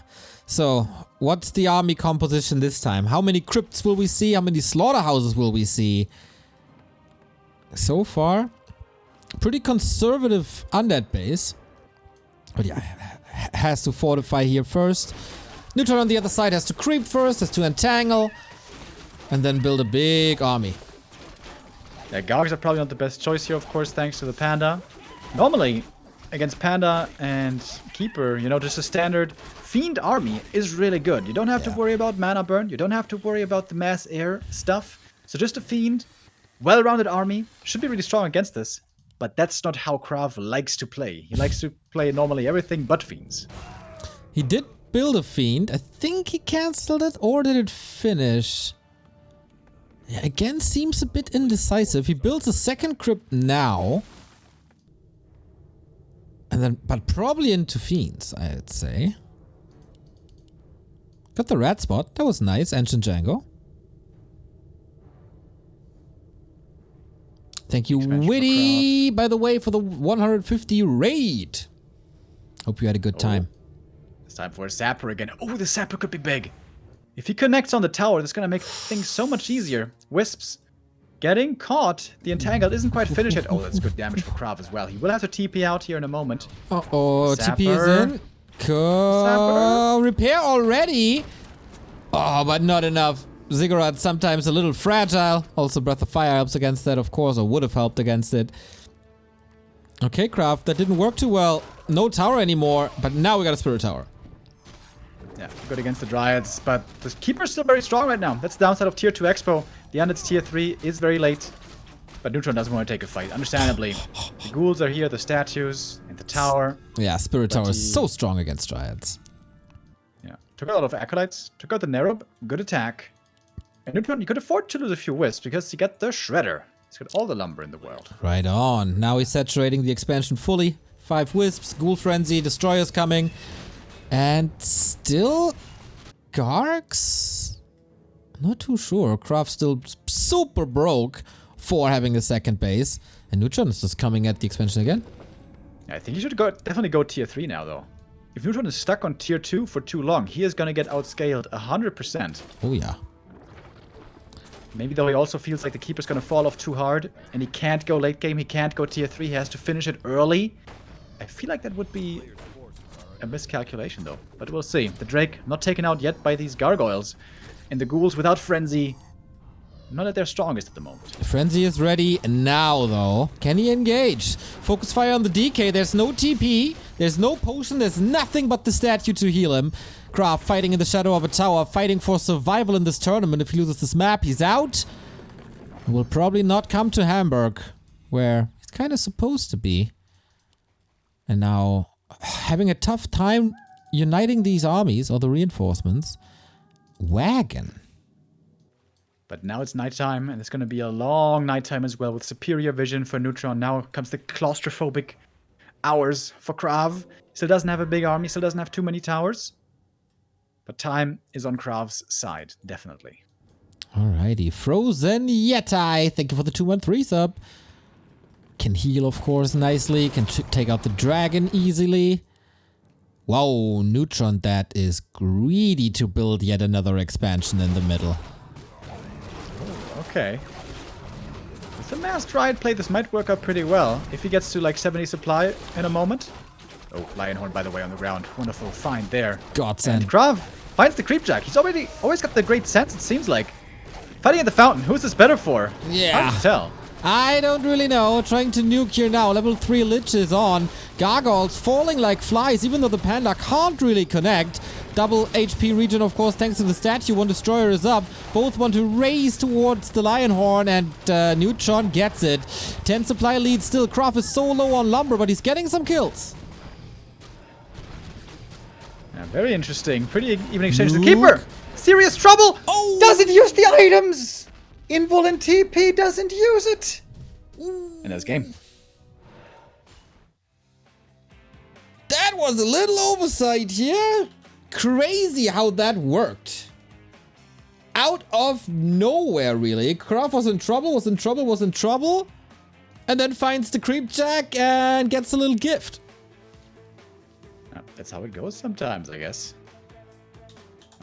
So, what's the army composition this time? How many crypts will we see? How many slaughterhouses will we see? So far, pretty conservative undead base. But yeah, has to fortify here first. Neutron on the other side has to creep first, has to entangle, and then build a big army.
Yeah, Gargs are probably not the best choice here, of course, thanks to the Panda. Normally, against Panda and Keeper, you know, just a standard Fiend army is really good. You don't have to worry about mana burn, you don't have to worry about the mass air stuff. So just a Fiend, well-rounded army, should be really strong against this. But that's not how KraV likes to play. He likes to play normally everything but Fiends.
He did build a Fiend. I think he cancelled it, or did it finish? Yeah, again, seems a bit indecisive. He builds a second crypt now. And then, but probably into Fiends, I'd say. Got the rat spot. That was nice. Ancient Django. Thank you, Witty, by the way, for the 150 raid. Hope you had a good time.
It's time for a Zapper again. Oh, the Zapper could be big. If he connects on the tower, that's going to make things so much easier. Wisps getting caught. The Entangled isn't quite finished yet. Oh, that's good damage for KraV as well. He will have to TP out here in a moment.
Uh-oh, TP is in. Repair already. Oh, but not enough. Ziggurat sometimes a little fragile. Also, Breath of Fire helps against that, of course, or would have helped against it. Okay, KraV, that didn't work too well. No tower anymore, but now we got a Spirit Tower.
Yeah, good against the Dryads, but the Keeper's still very strong right now. That's the downside of Tier 2 Expo. The Undead's Tier 3 is very late, but Neutron doesn't want to take a fight, understandably. The ghouls are here, the statues, and the tower.
Yeah, Spirit Tower is so strong against Dryads.
Yeah, took a lot of Acolytes, took out the Nerub, good attack. And Neutron, you could afford to lose a few wisps because you get the Shredder. He's got all the lumber in the world.
Right on. Now he's saturating the expansion fully. 5 wisps, Ghoul Frenzy, Destroyers coming. And still Gargs? Not too sure. KraV still super broke for having a second base. And Neutron is just coming at the expansion again.
I think he should definitely go Tier 3 now, though. If Neutron is stuck on Tier 2 for too long, he is going to get outscaled 100%.
Oh, yeah.
Maybe though he also feels like the Keeper's going to fall off too hard, and he can't go late game, he can't go Tier 3, he has to finish it early. I feel like that would be a miscalculation though, but we'll see. The Drake not taken out yet by these Gargoyles, and the Ghouls without Frenzy, not at their strongest at the moment.
Frenzy is ready now though. Can he engage? Focus Fire on the DK, there's no TP, there's no potion, there's nothing but the statue to heal him. KraV fighting in the shadow of a tower, fighting for survival in this tournament. If he loses this map, he's out. He will probably not come to Hamburg, where he's kind of supposed to be. And now, having a tough time uniting these armies, or the reinforcements. Wagon.
But now it's nighttime, and it's going to be a long nighttime as well, with superior vision for Neutron. Now comes the claustrophobic hours for KraV. Still doesn't have a big army, still doesn't have too many towers. But time is on KraV's side, definitely.
Alrighty, Frozen Yeti, thank you for the 213 sub. Can heal, of course, nicely. Can take out the dragon easily. Wow, Neutron, that is greedy to build yet another expansion in the middle.
Oh, okay. With the Masked Riot play, this might work out pretty well. If he gets to like 70 supply in a moment. Oh, Lionhorn, by the way, on the ground. Wonderful find there.
Godsend.
And KraV finds the Creepjack. He's always got the great sense, it seems like. Fighting at the fountain, who's this better for?
Yeah.
Hard to tell.
I don't really know. Trying to nuke here now. Level 3 Lich is on. Gargoyles falling like flies, even though the Panda can't really connect. Double HP region, of course, thanks to the statue. One Destroyer is up. Both want to race towards the Lionhorn, and Neutron gets it. 10 supply lead still. KraV is so low on lumber, but he's getting some kills.
Yeah, very interesting. Pretty even exchange. The Keeper! Serious trouble!
Oh!
Doesn't use the items! Involent TP doesn't use it! And that's game.
That was a little oversight here. Crazy how that worked. Out of nowhere, really. KraV was in trouble, and then finds the Creepjack and gets a little gift.
That's how it goes sometimes, I guess.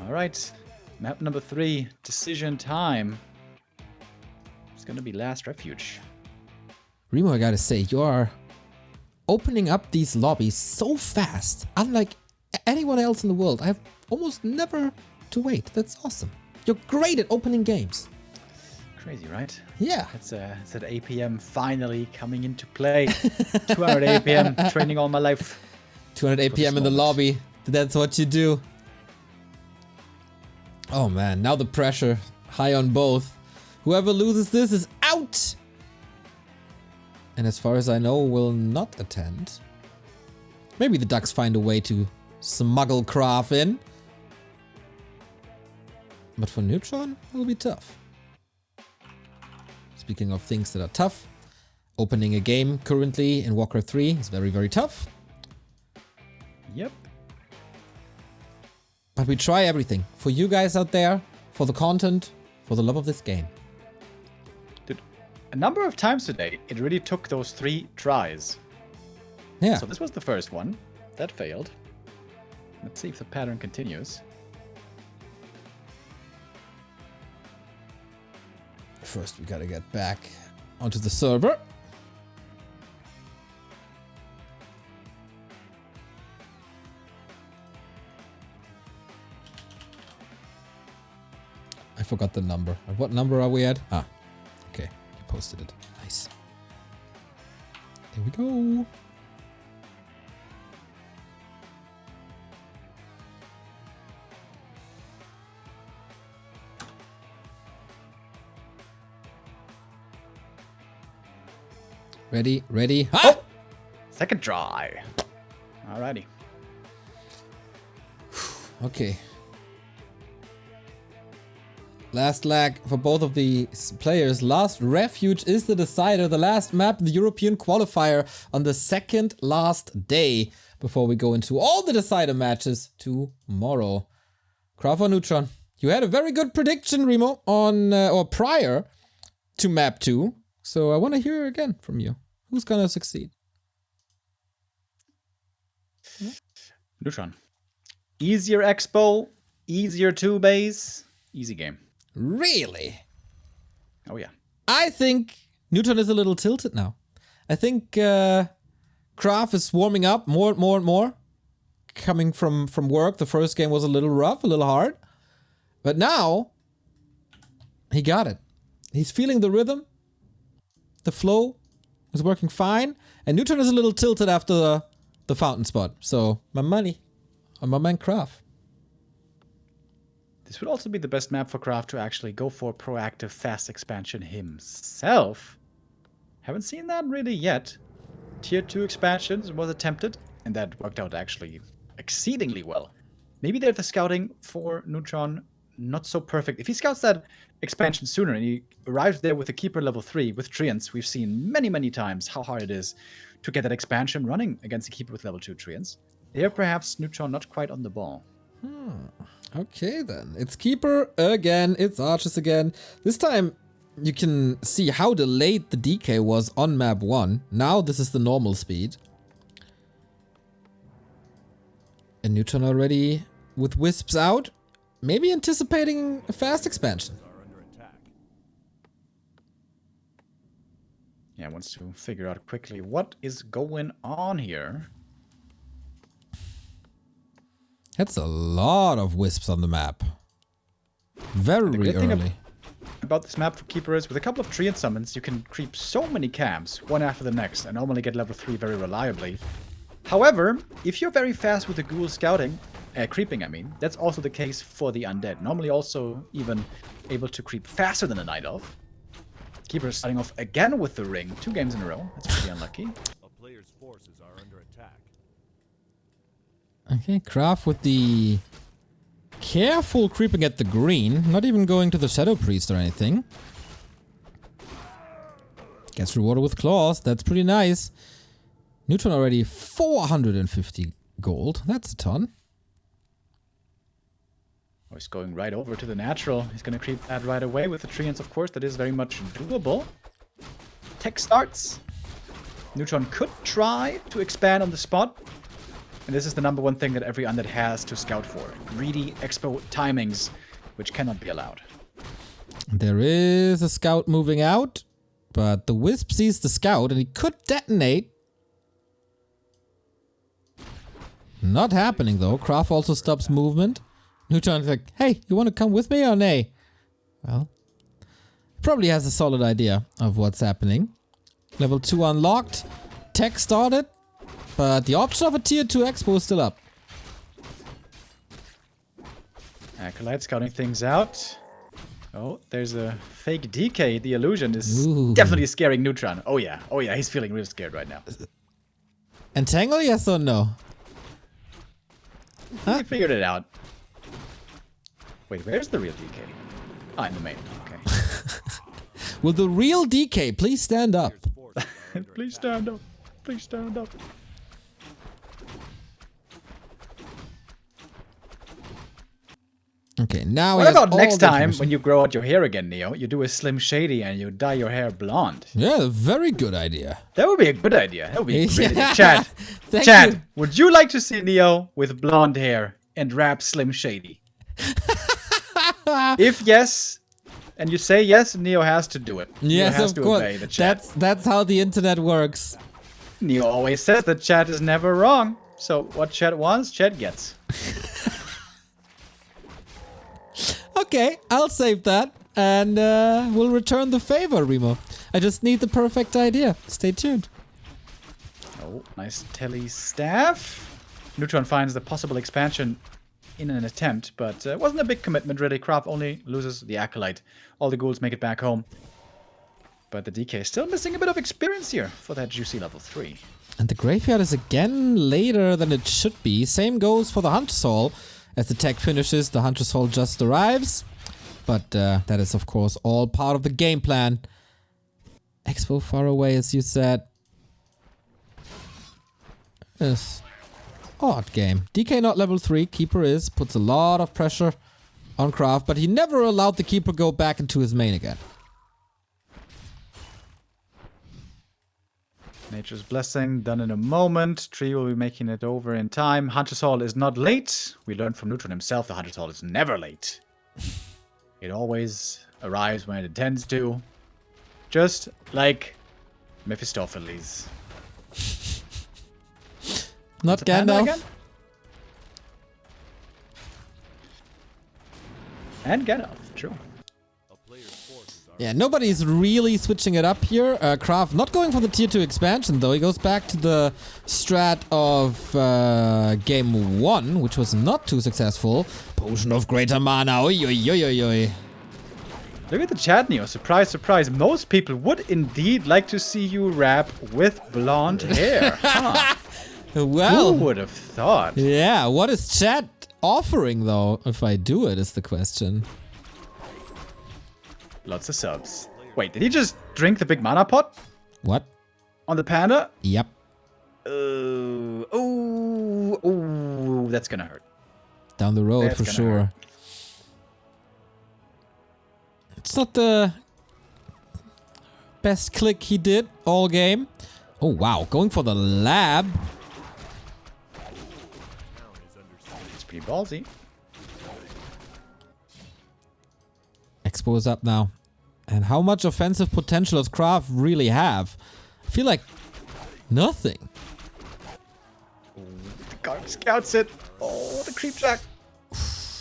Alright. Map number 3. Decision time. It's gonna be Last Refuge.
Remo, I gotta say, you are opening up these lobbies so fast. Unlike anyone else in the world. I have almost never to wait. That's awesome. You're great at opening games.
Crazy, right?
Yeah.
It's at 8 p.m. finally coming into play. 200 8 p.m. training all my life.
208 p.m. in the lobby. That's what you do. Oh man, now the pressure. High on both. Whoever loses this is out! And as far as I know, will not attend. Maybe the Ducks find a way to smuggle KraV in. But for Neutron, it will be tough. Speaking of things that are tough, opening a game currently in Warcraft 3 is very, very tough.
Yep.
But we try everything. For you guys out there, for the content, for the love of this game.
Dude, a number of times today, it really took those 3 tries.
Yeah.
So this was the first one. That failed. Let's see if the pattern continues.
First, we gotta get back onto the server. I forgot the number. What number are we at? Ah, okay. You posted it. Nice. There we go. Ready, ready. Ah!
Oh! Second try. Alrighty.
Okay. Last lag for both of the players. Last refuge is the decider. The last map, the European qualifier on the second last day before we go into all the decider matches tomorrow. KraV or Neutron? You had a very good prediction, Remo, on or prior to map 2. So I want to hear again from you. Who's gonna succeed?
Neutron. Easier expo, easier 2-base, easy game.
Really?
Oh yeah.
I think Neutron is a little tilted now. I think KraV is warming up more and more. Coming from work, the first game was a little rough, a little hard. But now, he got it. He's feeling the rhythm. The flow is working fine. And Neutron is a little tilted after the fountain spot. So, my money on my man KraV.
This would also be the best map for KraV to actually go for proactive fast expansion himself. Haven't seen that really yet. Tier 2 expansions was attempted, and that worked out actually exceedingly well. Maybe they're the scouting for Neutron not so perfect. If he scouts that expansion sooner and he arrives there with a keeper level 3 with Treants, we've seen many times how hard it is to get that expansion running against a keeper with level 2 Treants. There perhaps Neutron not quite on the ball.
Okay then, it's Keeper again, it's Archers again. This time you can see how delayed the DK was on map 1. Now this is the normal speed. And Neutron already with Wisps out, maybe anticipating a fast expansion.
Yeah, wants to figure out quickly what is going on here.
That's a lot of Wisps on the map. Very early.
About this map for Keeper is with a couple of Treant summons, you can creep so many camps, one after the next, and normally get level 3 very reliably. However, if you're very fast with the Ghoul scouting, creeping I mean, that's also the case for the Undead. Normally also even able to creep faster than a Night Elf. Keeper is starting off again with the Ring, 2 games in a row. That's pretty unlucky.
A player's forces are under attack.
Okay, KraV with the careful creeping at the green, not even going to the Shadow Priest or anything. Gets rewarded with claws, that's pretty nice. Neutron already 450 gold, that's a ton.
Oh, he's going right over to the natural. He's going to creep that right away with the Treants, of course. That is very much doable. Tech starts. Neutron could try to expand on the spot. And this is the #1 thing that every Undead has to scout for. Greedy expo timings, which cannot be allowed.
There is a scout moving out, but the Wisp sees the scout and he could detonate. Not happening though. KraV also stops movement. Neutron's like, hey, you want to come with me or nay? Well, probably has a solid idea of what's happening. Level 2 unlocked. Tech started. But the option of a tier 2 expo is still up.
Acolyte scouting things out. Oh, there's a fake DK. The illusion is
Ooh.
definitely scaring Neutron. Oh yeah, he's feeling real scared right now.
Entangle, yes or no? Huh?
He figured it out. Wait, where's the real DK? Ah, in the main. Okay.
Will the real DK please stand up?
Please stand up. Please stand up.
Okay, now
What
he has
about
all
next
the
time
information.
when you grow out your hair again, Neo? You do a Slim Shady and you dye your hair blonde.
Yeah, very good idea.
That would be a good idea. That would be a great idea.
Yeah.
Chad,
Thank
Chad,
you.
would you like to see Neo with blonde hair and rap Slim Shady? If yes, and you say yes, Neo has to do it. Neo
Yes,
has
of
to
course.
obey the chat.
That's how the internet works.
Neo always says that chat is never wrong. So what chat wants, chat gets.
Okay, I'll save that. And we'll return the favor, Remo. I just need the perfect idea. Stay tuned.
Oh, nice tele staff. Neutron finds the possible expansion in an attempt, but it wasn't a big commitment really. KraV only loses the Acolyte. All the ghouls make it back home. But the DK is still missing a bit of experience here for that juicy level 3.
And the graveyard is again later than it should be. Same goes for the Hunter's Hall. As the tech finishes, the Hunter's Hall just arrives. But that is, of course, all part of the game plan. Expo far away, as you said. Yes. Odd game. DK not level 3, Keeper is. Puts a lot of pressure on KraV, but he never allowed the Keeper go back into his main again.
Nature's Blessing done in a moment. Tree will be making it over in time. Hunter's Hall is not late. We learned from Neutron himself the Hunter's Hall is never late. It always arrives when it intends to. Just like Mephistopheles.
Not Gandalf.
And Gandalf, true.
Yeah, nobody's really switching it up here. KraV not going for the tier 2 expansion though. He goes back to the strat of game 1, which was not too successful. Potion of Greater Mana. Oi, oi, oi, oi, oi.
Look at the chat, Neo. Surprise, surprise. Most people would indeed like to see you rap with blonde hair. Huh?
Well,
who would have thought?
Yeah, what is chat offering though? If I do it is the question.
Lots of subs. Wait, did he just drink the big mana pot?
What?
On the panda?
Yep.
Oh, that's gonna hurt.
Down the road
That's
for
gonna
sure.
hurt.
It's not the best click he did all game. Oh wow, going for the lab.
It's pretty ballsy.
Expo is up now. And how much offensive potential does KraV really have? I feel like nothing.
The guard scouts it. Oh, the creep jack.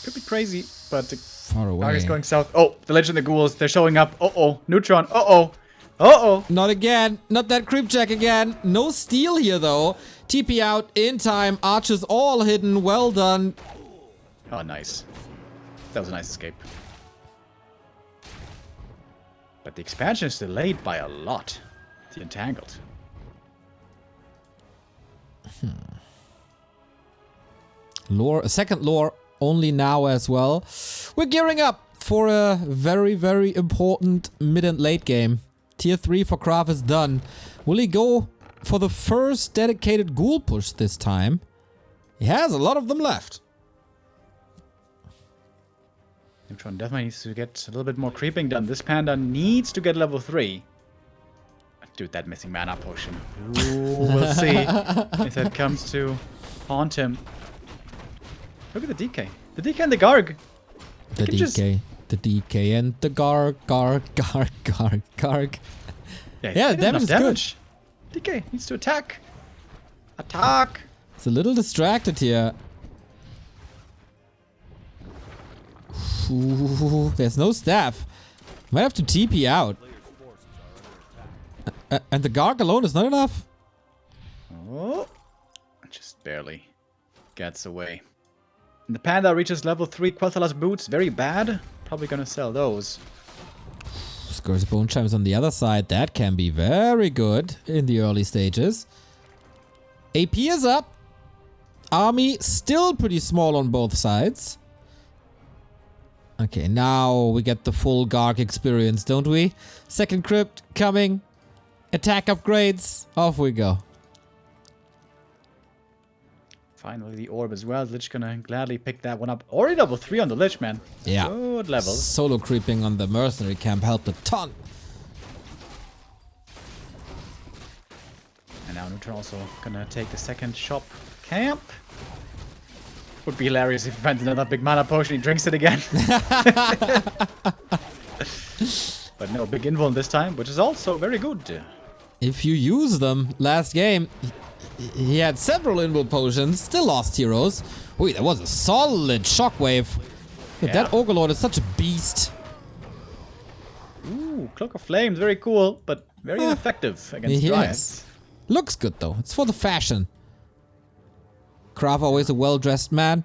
Could be crazy, but the
Far away.
guard is going south. Oh, the Legend of the Ghouls. They're showing up. Uh-oh. Neutron. Uh-oh. Uh-oh.
Not again. Not that creep check again. No steal here though. TP out in time. Archers all hidden. Well done.
Oh, nice. That was a nice escape. But the expansion is delayed by a lot. The Entangled.
Lore, a second lore only now as well. We're gearing up for a very, very important mid and late game. Tier 3 for KraV is done. Will he go for the first dedicated ghoul push this time? He has a lot of them left.
Neutron definitely needs to get a little bit more creeping done. This panda needs to get level 3. Dude, that missing mana potion. Ooh, we'll see if that comes to haunt him. Look at the DK. The DK and the Garg.
The DK. The DK and the Garg. Yeah, damage is
damage. Good. DK needs to attack. Attack.
It's a little distracted here. Ooh, there's no staff. Might have to TP out. And the Garg alone is not enough.
Oh, just barely gets away. And the panda reaches level 3. Quel'Thala's boots, very bad. Probably gonna sell those.
Scores bone chimes on the other side. That can be very good in the early stages. AP is up. Army still pretty small on both sides. Okay, now we get the full Garg experience, don't we? Second crypt coming. Attack upgrades. Off we go.
Finally, the orb as well. Lich gonna gladly pick that one up. Already level 3 on the Lich, man.
Yeah.
Good levels.
Solo creeping on the mercenary camp helped a ton.
And now Neutron also gonna take the second shop camp. Would be hilarious if he finds another big mana potion, he drinks it again. But no, big invuln this time, which is also very good.
If you use them, last game, he had several invul potions, still lost heroes. Wait, that was a solid shockwave. Yeah. That Ogre is such a beast.
Ooh, Cloak of Flames, very cool, but very ineffective against Dryads.
Looks good though. It's for the fashion. KraV always a well-dressed man.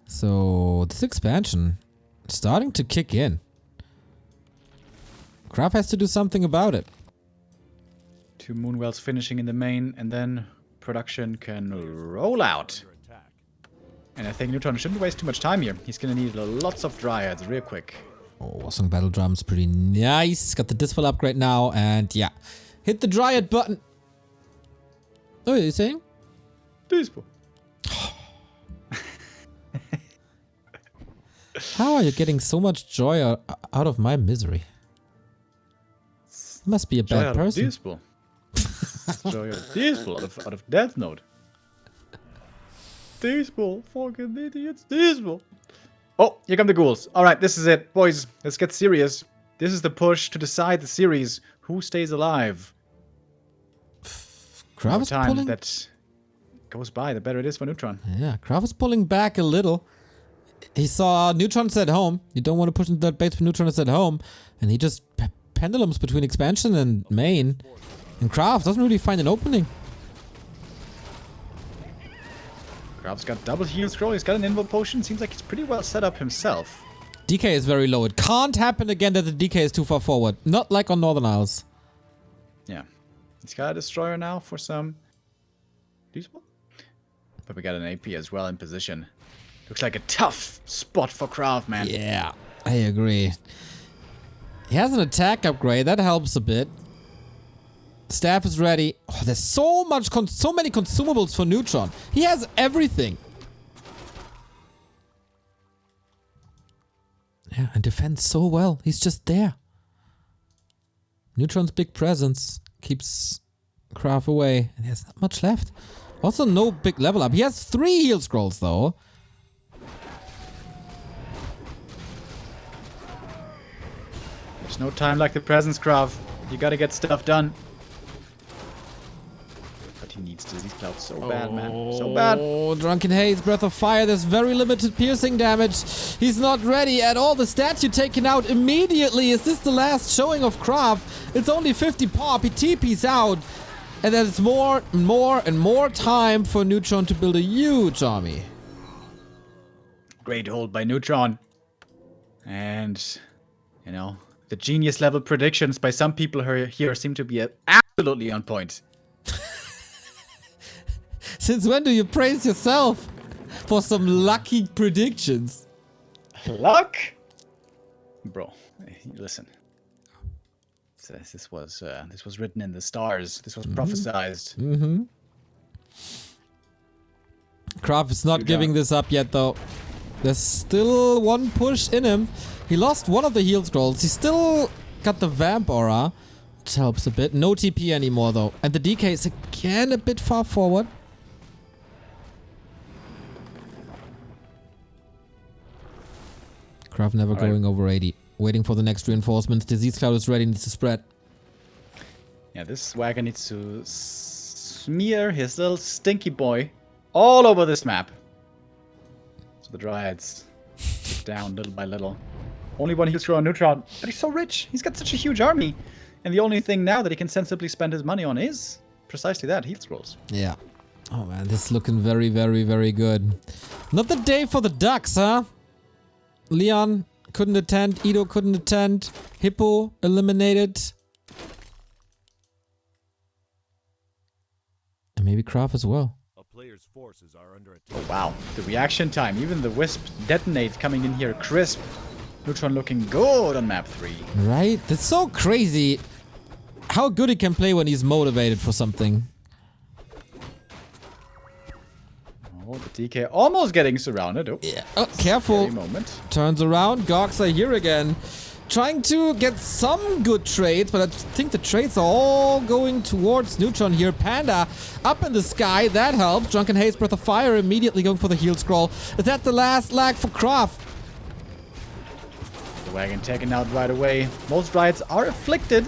So this expansion starting to kick in. KraV has to do something about it.
2 Moonwells finishing in the main, and then production can roll out. And I think Neutron shouldn't waste too much time here. He's gonna need lots of Dryads real quick.
Oh, Warsong Battle Drum's pretty nice. Got the Disfall upgrade now, and yeah. Hit the Dryad button. Oh, are you saying?
Dispo.
How are you getting so much joy out of my misery? Must be a bad person.
Dispo. Joy out of Dispo, out of Death Note. Dispo, fucking idiots, Dispo. Oh, here come the ghouls. Alright, this is it. Boys, let's get serious. This is the push to decide the series. Who stays alive?
KraV is
time
pulling...
that goes by, the better it is for Neutron.
Yeah, KraV is pulling back a little. He saw Neutron's at home. You don't want to push into that base when Neutron is at home. And he just pendulums between expansion and main. And KraV doesn't really find an opening.
KraV's got double heal scroll, he's got an invul potion. Seems like he's pretty well set up himself.
DK is very low. It can't happen again that the DK is too far forward. Not like on Northern Isles.
Yeah. He's got a destroyer now for some useful. But we got an AP as well in position. Looks like a tough spot for KraV, man.
Yeah, I agree. He has an attack upgrade. That helps a bit. Staff is ready. Oh, there's so many consumables for Neutron. He has everything. Yeah, and defends so well. He's just there. Neutron's big presence keeps KraV away. And he has not much left. Also, no big level up. He has 3 heal scrolls, though.
There's no time like the presence, KraV. You gotta get stuff done. But he needs Disease Cloud so bad, man. So bad.
Oh, Drunken Haze, Breath of Fire. There's very limited piercing damage. He's not ready at all. The statue taken out immediately. Is this the last showing of KraV? It's only 50 pop. He TP's out. And there's more and more time for Neutron to build a huge army.
Great hold by Neutron. And, you know, the genius level predictions by some people here seem to be absolutely on point.
Since when do you praise yourself for some lucky predictions?
Luck? Bro, listen. This was written in the stars. This was prophesized.
KraV is not giving this up yet, though. There's still one push in him. He lost one of the heal scrolls. He still got the vamp aura, which helps a bit. No TP anymore, though. And the DK is again a bit far forward. KraV never going over 80. Waiting for the next reinforcements. Disease Cloud is ready, needs to spread.
Yeah, this swagger needs to smear his little stinky boy all over this map. So the Dryads down little by little. Only one heal scroll on Neutron, but he's so rich. He's got such a huge army. And the only thing now that he can sensibly spend his money on is precisely that, heal scrolls.
Yeah. Oh man, this is looking very, very, very good. Not the day for the Ducks, huh? Leon couldn't attend, Ido couldn't attend, Hippo eliminated. And maybe KraV as well.
A player's forces are under attack.
Oh wow, the reaction time, even the Wisp detonate coming in here crisp. Neutron looking good on map 3.
Right? That's so crazy how good he can play when he's motivated for something.
Oh, the DK almost getting surrounded. Oh,
yeah. Oh, careful.
Moment.
Turns around. Gogs are here again. Trying to get some good trades, but I think the trades are all going towards Neutron here. Panda up in the sky. That helps. Drunken Haze, Breath of Fire immediately going for the heal scroll. Is that the last lag for KraV?
The wagon taken out right away. Most Dryads are afflicted.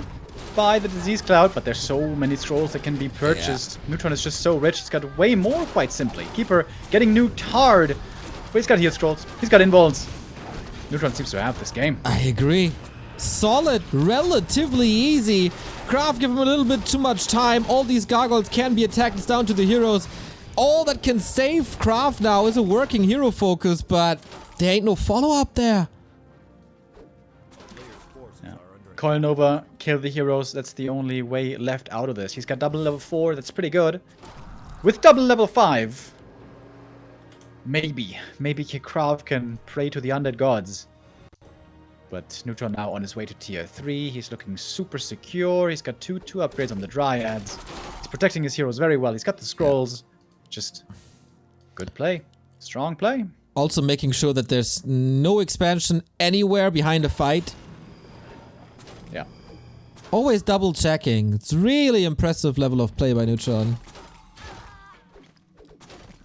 by the disease cloud, but there's so many scrolls that can be purchased. Yeah. Neutron is just so rich. He's got way more, quite simply. Keeper getting nuked hard. But he's got heal scrolls. He's got involves. Neutron seems to have this game.
I agree. Solid, relatively easy. KraV give him a little bit too much time. All these gargoyles can be attacked. It's down to the heroes. All that can save KraV now is a working hero focus, but there ain't no follow-up there.
Yeah. Coil Nova, kill the heroes. That's the only way left out of this. He's got double level 4. That's pretty good. With double level 5, maybe KraV can pray to the undead gods. But Neutron now on his way to tier 3. He's looking super secure. He's got two upgrades on the Dryads. He's protecting his heroes very well. He's got the scrolls. Just good play. Strong play.
Also making sure that there's no expansion anywhere behind a fight.
Yeah.
Always double checking. It's really impressive level of play by Neutron.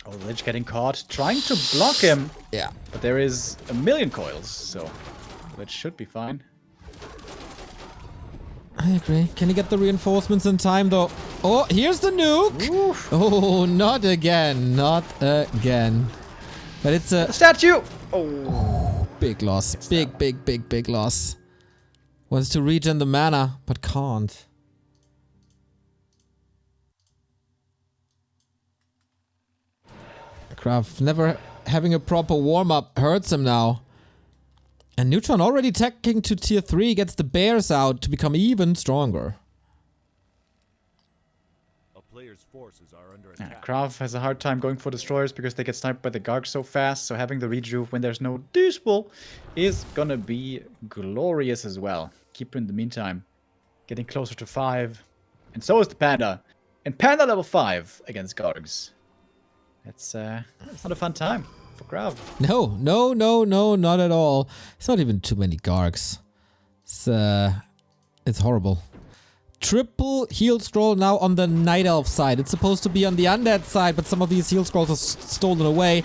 Oh, Lich getting caught. Trying to block him.
Yeah.
But there is a million coils, so that should be fine.
I agree. Can you get the reinforcements in time, though? Oh, here's the nuke! Oof. Oh, not again. Not again. But it's a
statue! Oh.
Big loss. Big loss. Wants to regen the mana, but can't. KraV never having a proper warm-up hurts him now. And Neutron already attacking to tier 3 gets the bears out to become even stronger.
A player's forces are under
Yeah,
attack.
KraV has a hard time going for destroyers because they get sniped by the Garg so fast, so having the rejuve when there's no Dispel is gonna be glorious as well. Keeper in the meantime getting closer to 5. And so is the Panda. And Panda level 5 against Gargs. It's not a fun time for KraV.
No, not at all. It's not even too many Gargs. It's horrible. Triple heal scroll now on the Night Elf side. It's supposed to be on the Undead side, but some of these heal scrolls are stolen away.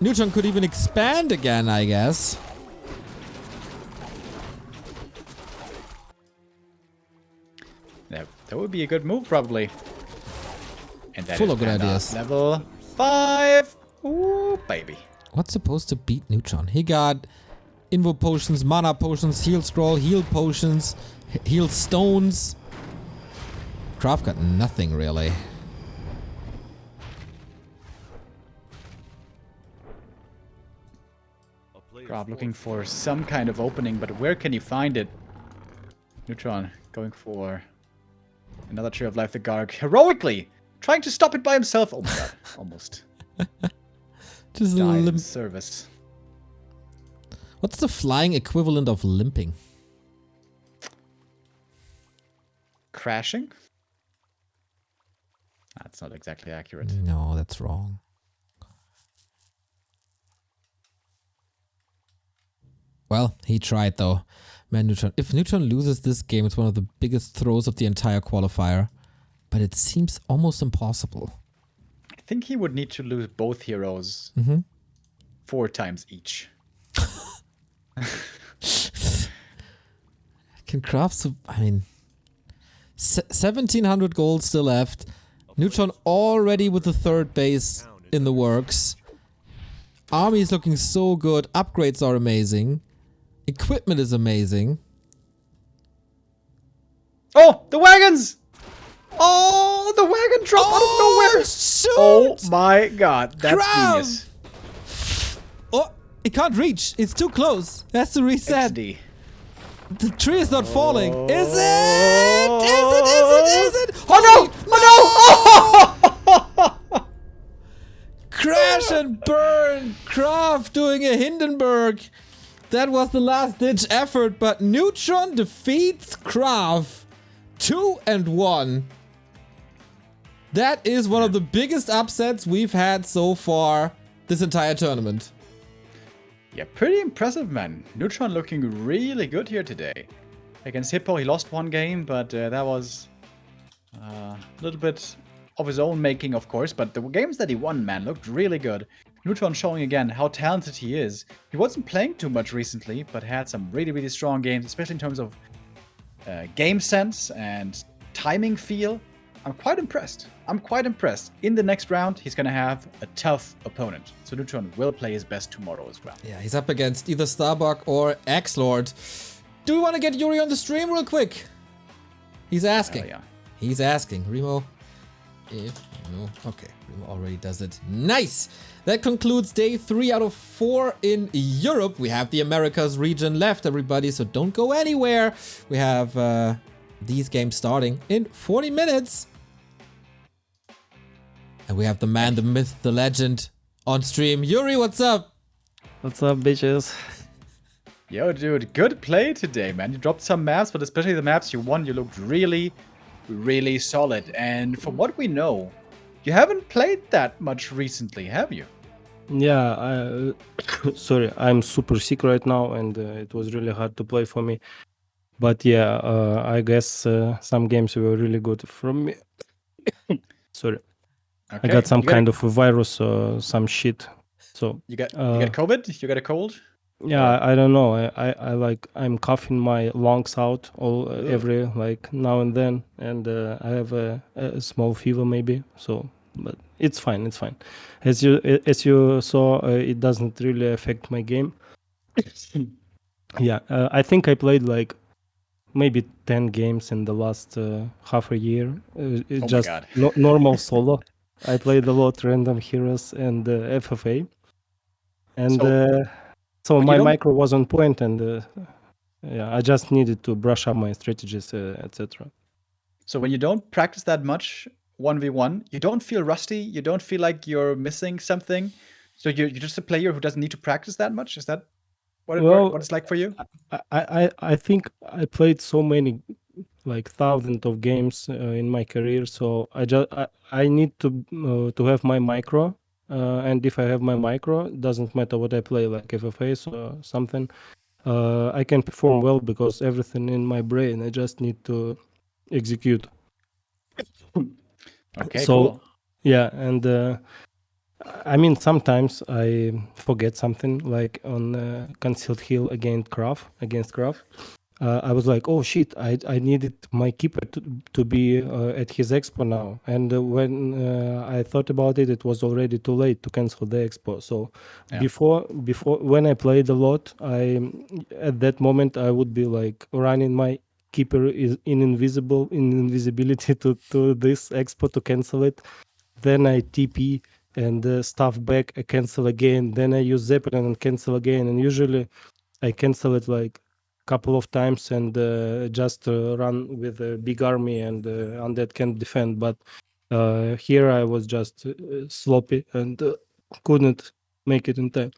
Neutron could even expand again, I guess.
That would be a good move, probably. And that
Full
is
of good
Panda
ideas.
Level 5. Ooh, baby.
What's supposed to beat Neutron? He got Invo potions, mana potions, heal scroll, heal potions, heal stones. KraV got nothing really.
KraV looking for some kind of opening, but where can he find it? Neutron going for another Tree of Life, the Garg, heroically trying to stop it by himself. Oh my god, almost.
Just
died in service.
What's the flying equivalent of limping?
Crashing? That's not exactly accurate.
No, that's wrong. Well, he tried though. Man, Neutron. If Neutron loses this game, it's one of the biggest throws of the entire qualifier. But it seems almost impossible.
I think he would need to lose both heroes 4 times each.
Can KraV... I mean... 1700 gold still left. Neutron already with the 3rd base in the works. Army is looking so good. Upgrades are amazing. Equipment is amazing.
Oh, the wagons! Oh, the wagon drop out of nowhere!
Shoot!
Oh my god, that's
KraV!
genius.
Oh, it can't reach. It's too close. It has to reset.
XD.
The tree is not falling. Is it? Is it?
Oh no! Oh no!
Crash and burn. KraV doing a Hindenburg. That was the last ditch effort, but Neutron defeats KraV 2-1. That is one of the biggest upsets we've had so far this entire tournament.
Yeah, pretty impressive, man. Neutron looking really good here today. Against Hippo, he lost 1 game, but that was a little bit of his own making, of course. But the games that he won, man, looked really good. Neutron showing again how talented he is. He wasn't playing too much recently, but had some really, really strong games, especially in terms of game sense and timing feel, I'm quite impressed. In the next round, he's going to have a tough opponent. So Neutron will play his best tomorrow as well.
Yeah, he's up against either Starbuck or X-Lord. Do we want to get Yuri on the stream real quick? He's asking.
Yeah.
He's asking. Remo? No. Okay, Remo already does it. Nice! That concludes day 3 out of 4 in Europe. We have the Americas region left, everybody, so don't go anywhere. We have these games starting in 40 minutes. And we have the man, the myth, the legend on stream. Yuri, what's up?
What's up, bitches?
Yo, dude, good play today, man. You dropped some maps, but especially the maps you won, you looked really, really solid. And from what we know, you haven't played that much recently, have you?
Yeah, sorry, I'm super sick right now, and it was really hard to play for me. But yeah, I guess some games were really good from me. Sorry.
Okay.
I got some kind of a virus or some shit. So
you got COVID? You got a cold?
Yeah, I don't know. I'm coughing my lungs out every like now and then, and I have a small fever maybe. So, but it's fine. It's fine. As you saw, it doesn't really affect my game. Yeah, I think I played like maybe 10 games in the last half a year. It's just normal solo. I played a lot random heroes and FFA, and so my micro was on point, and yeah, I just needed to brush up my strategies, etc.
So when you don't practice that much 1v1, you don't feel rusty. You don't feel like you're missing something. So you're just a player who doesn't need to practice that much. Is that what it's like for you?
I think I played so many, like thousands of games in my career, so I need to have my micro, and if I have my micro, it doesn't matter what I play, like FFAs or something, I can perform well because everything in my brain, I just need to execute.
Okay,
so
cool.
Yeah, and I mean, sometimes I forget something, like on Concealed Hill against KraV. I was like, oh shit, I needed my keeper to be at his expo now. And when I thought about it, it was already too late to cancel the expo. So
Yeah.
before when I played a lot, at that moment I would be like running my keeper in invisibility to this expo to cancel it. Then I TP and stuff back, I cancel again. Then I use Zeppelin and cancel again. And usually I cancel it like couple of times and just run with a big army and undead can't defend. But here I was just sloppy and couldn't make it in time.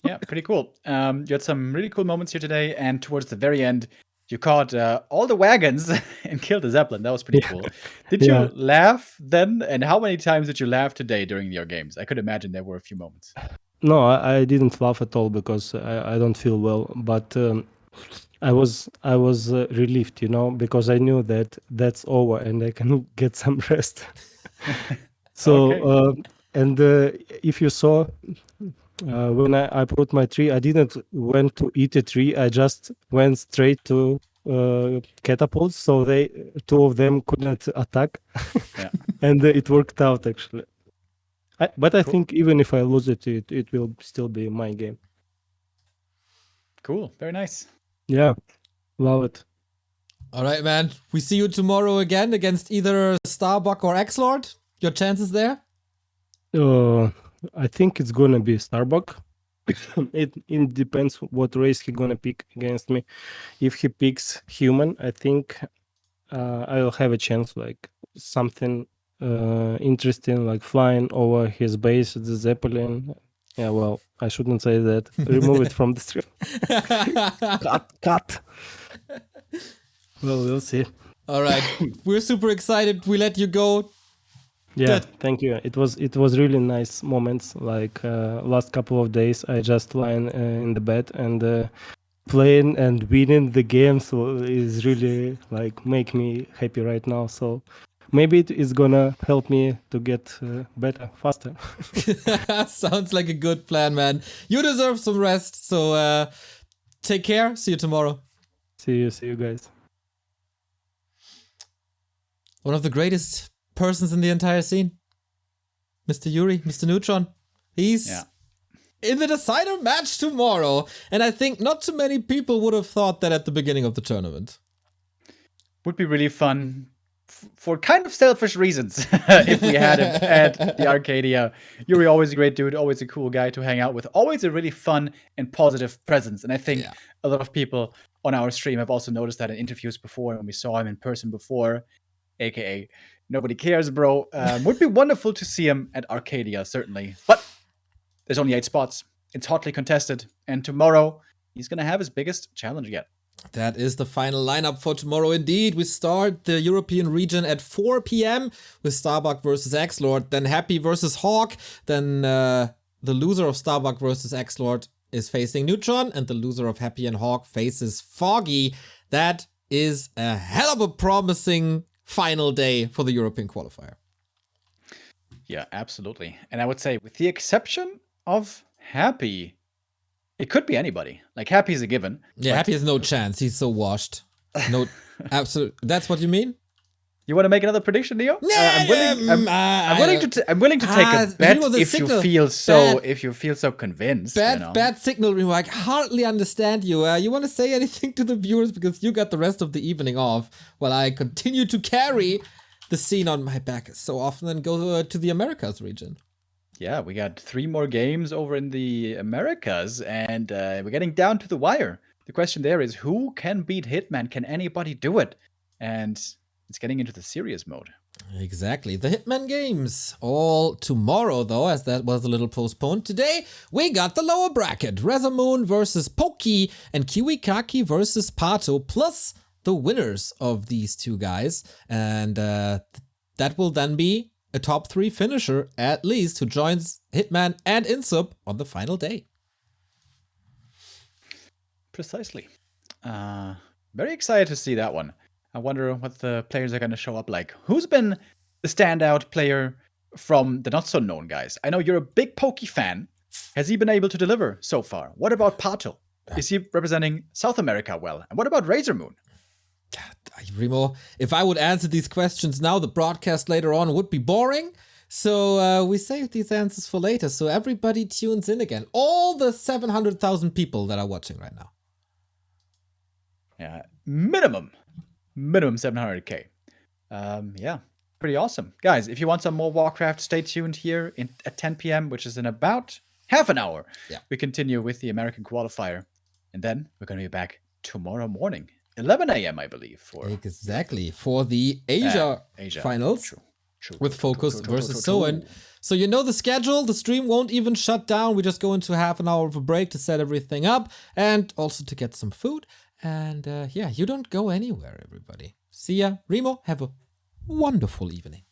Yeah, pretty cool. You had some really cool moments here today, and towards the very end, you caught all the wagons and killed the Zeppelin. That was pretty cool. Did you laugh then? And how many times did you laugh today during your games? I could imagine there were a few moments.
No, I didn't laugh at all because I don't feel well. But I was relieved, because I knew that that's over and I can get some rest. So,
Okay.
And if you saw, when I put my tree, I didn't went to eat a tree. I just went straight to catapults. So two of them couldn't attack.
Yeah.
And it worked out actually. But I
Cool.
think even if I lose it, it will still be my game.
Cool. Very nice.
Yeah, love it.
All right, man. We see you tomorrow again against either Starbuck or X-Lord. Your chances there?
I think it's gonna be Starbuck. It depends what race he's gonna pick against me. If he picks human, I think I'll have a chance, like something interesting, like flying over his base, the Zeppelin. Yeah, well, I shouldn't say that. Remove it from the stream. Cut. Well, we'll see.
All right. We're super excited. We let you go.
Yeah, thank you. It was really nice moments. Like last couple of days, I just lying in the bed and playing and winning the game. So is really like make me happy right now. So maybe it is gonna help me to get better faster.
Sounds like a good plan, man. You deserve some rest. So take care. See you tomorrow.
See you guys.
one of the greatest persons in the entire scene. Mr. Yuri, Mr. Neutron. He's in the decider match tomorrow. And I think not too many people would have thought that at the beginning of the tournament.
Would be really fun for kind of selfish reasons if we had him at the Arcadia. Yuri, always a great dude, always a cool guy to hang out with, always a really fun and positive presence. And I think a lot of people on our stream have also noticed that in interviews before, when we saw him in person before, aka nobody cares, bro. Would be wonderful to see him at Arcadia, certainly. But there's only 8 spots. It's hotly contested. And tomorrow, he's going to have his biggest challenge yet.
That is the final lineup for tomorrow indeed. We start the European region at 4 p.m. with Starbuck versus X-Lord, then Happy versus Hawk, then the loser of Starbuck versus X-Lord is facing Neutron, and the loser of Happy and Hawk faces Foggy. That is a hell of a promising final day for the European qualifier.
Yeah, absolutely. And I would say, with the exception of Happy, it could be anybody. Like, Happy is a given.
Yeah, Happy has no chance. He's so washed. No, absolute. That's what you mean?
You want to make another prediction, Neo? I'm willing to take a bet if you feel so convinced.
Bad signal, Remo. I hardly understand you. You want to say anything to the viewers because you got the rest of the evening off while I continue to carry the scene on my back so often and go to the Americas region.
Yeah, we got 3 more games over in the Americas, and we're getting down to the wire. The question there is, who can beat Hitman? Can anybody do it? And it's getting into the serious mode.
Exactly. The Hitman games. All tomorrow, though, as that was a little postponed. Today, we got the lower bracket. Rezamoon versus Poki and Kiwikaki versus Pato, plus the winners of these 2 guys. And that will then be a top 3 finisher, at least, who joins Hitman and Insub on the final day.
Precisely. Very excited to see that one. I wonder what the players are going to show up like. Who's been the standout player from the not-so-known guys? I know you're a big Pokey fan. Has he been able to deliver so far? What about Pato? Is he representing South America well? And what about Razormoon?
Remo, if I would answer these questions now, the broadcast later on would be boring. So we save these answers for later. So everybody tunes in again. All the 700,000 people that are watching right now.
Yeah, minimum 700K. Yeah, pretty awesome. Guys, if you want some more Warcraft, stay tuned here at 10 p.m., which is in about half an hour.
Yeah.
We continue with the American qualifier. And then we're going to be back tomorrow morning, 11 a.m., I believe. For
the Asia finals.
True.
With Focus versus Soen. So you know the schedule. The stream won't even shut down. We just go into half an hour of a break to set everything up and also to get some food. And you don't go anywhere, everybody. See ya. Remo, have a wonderful evening.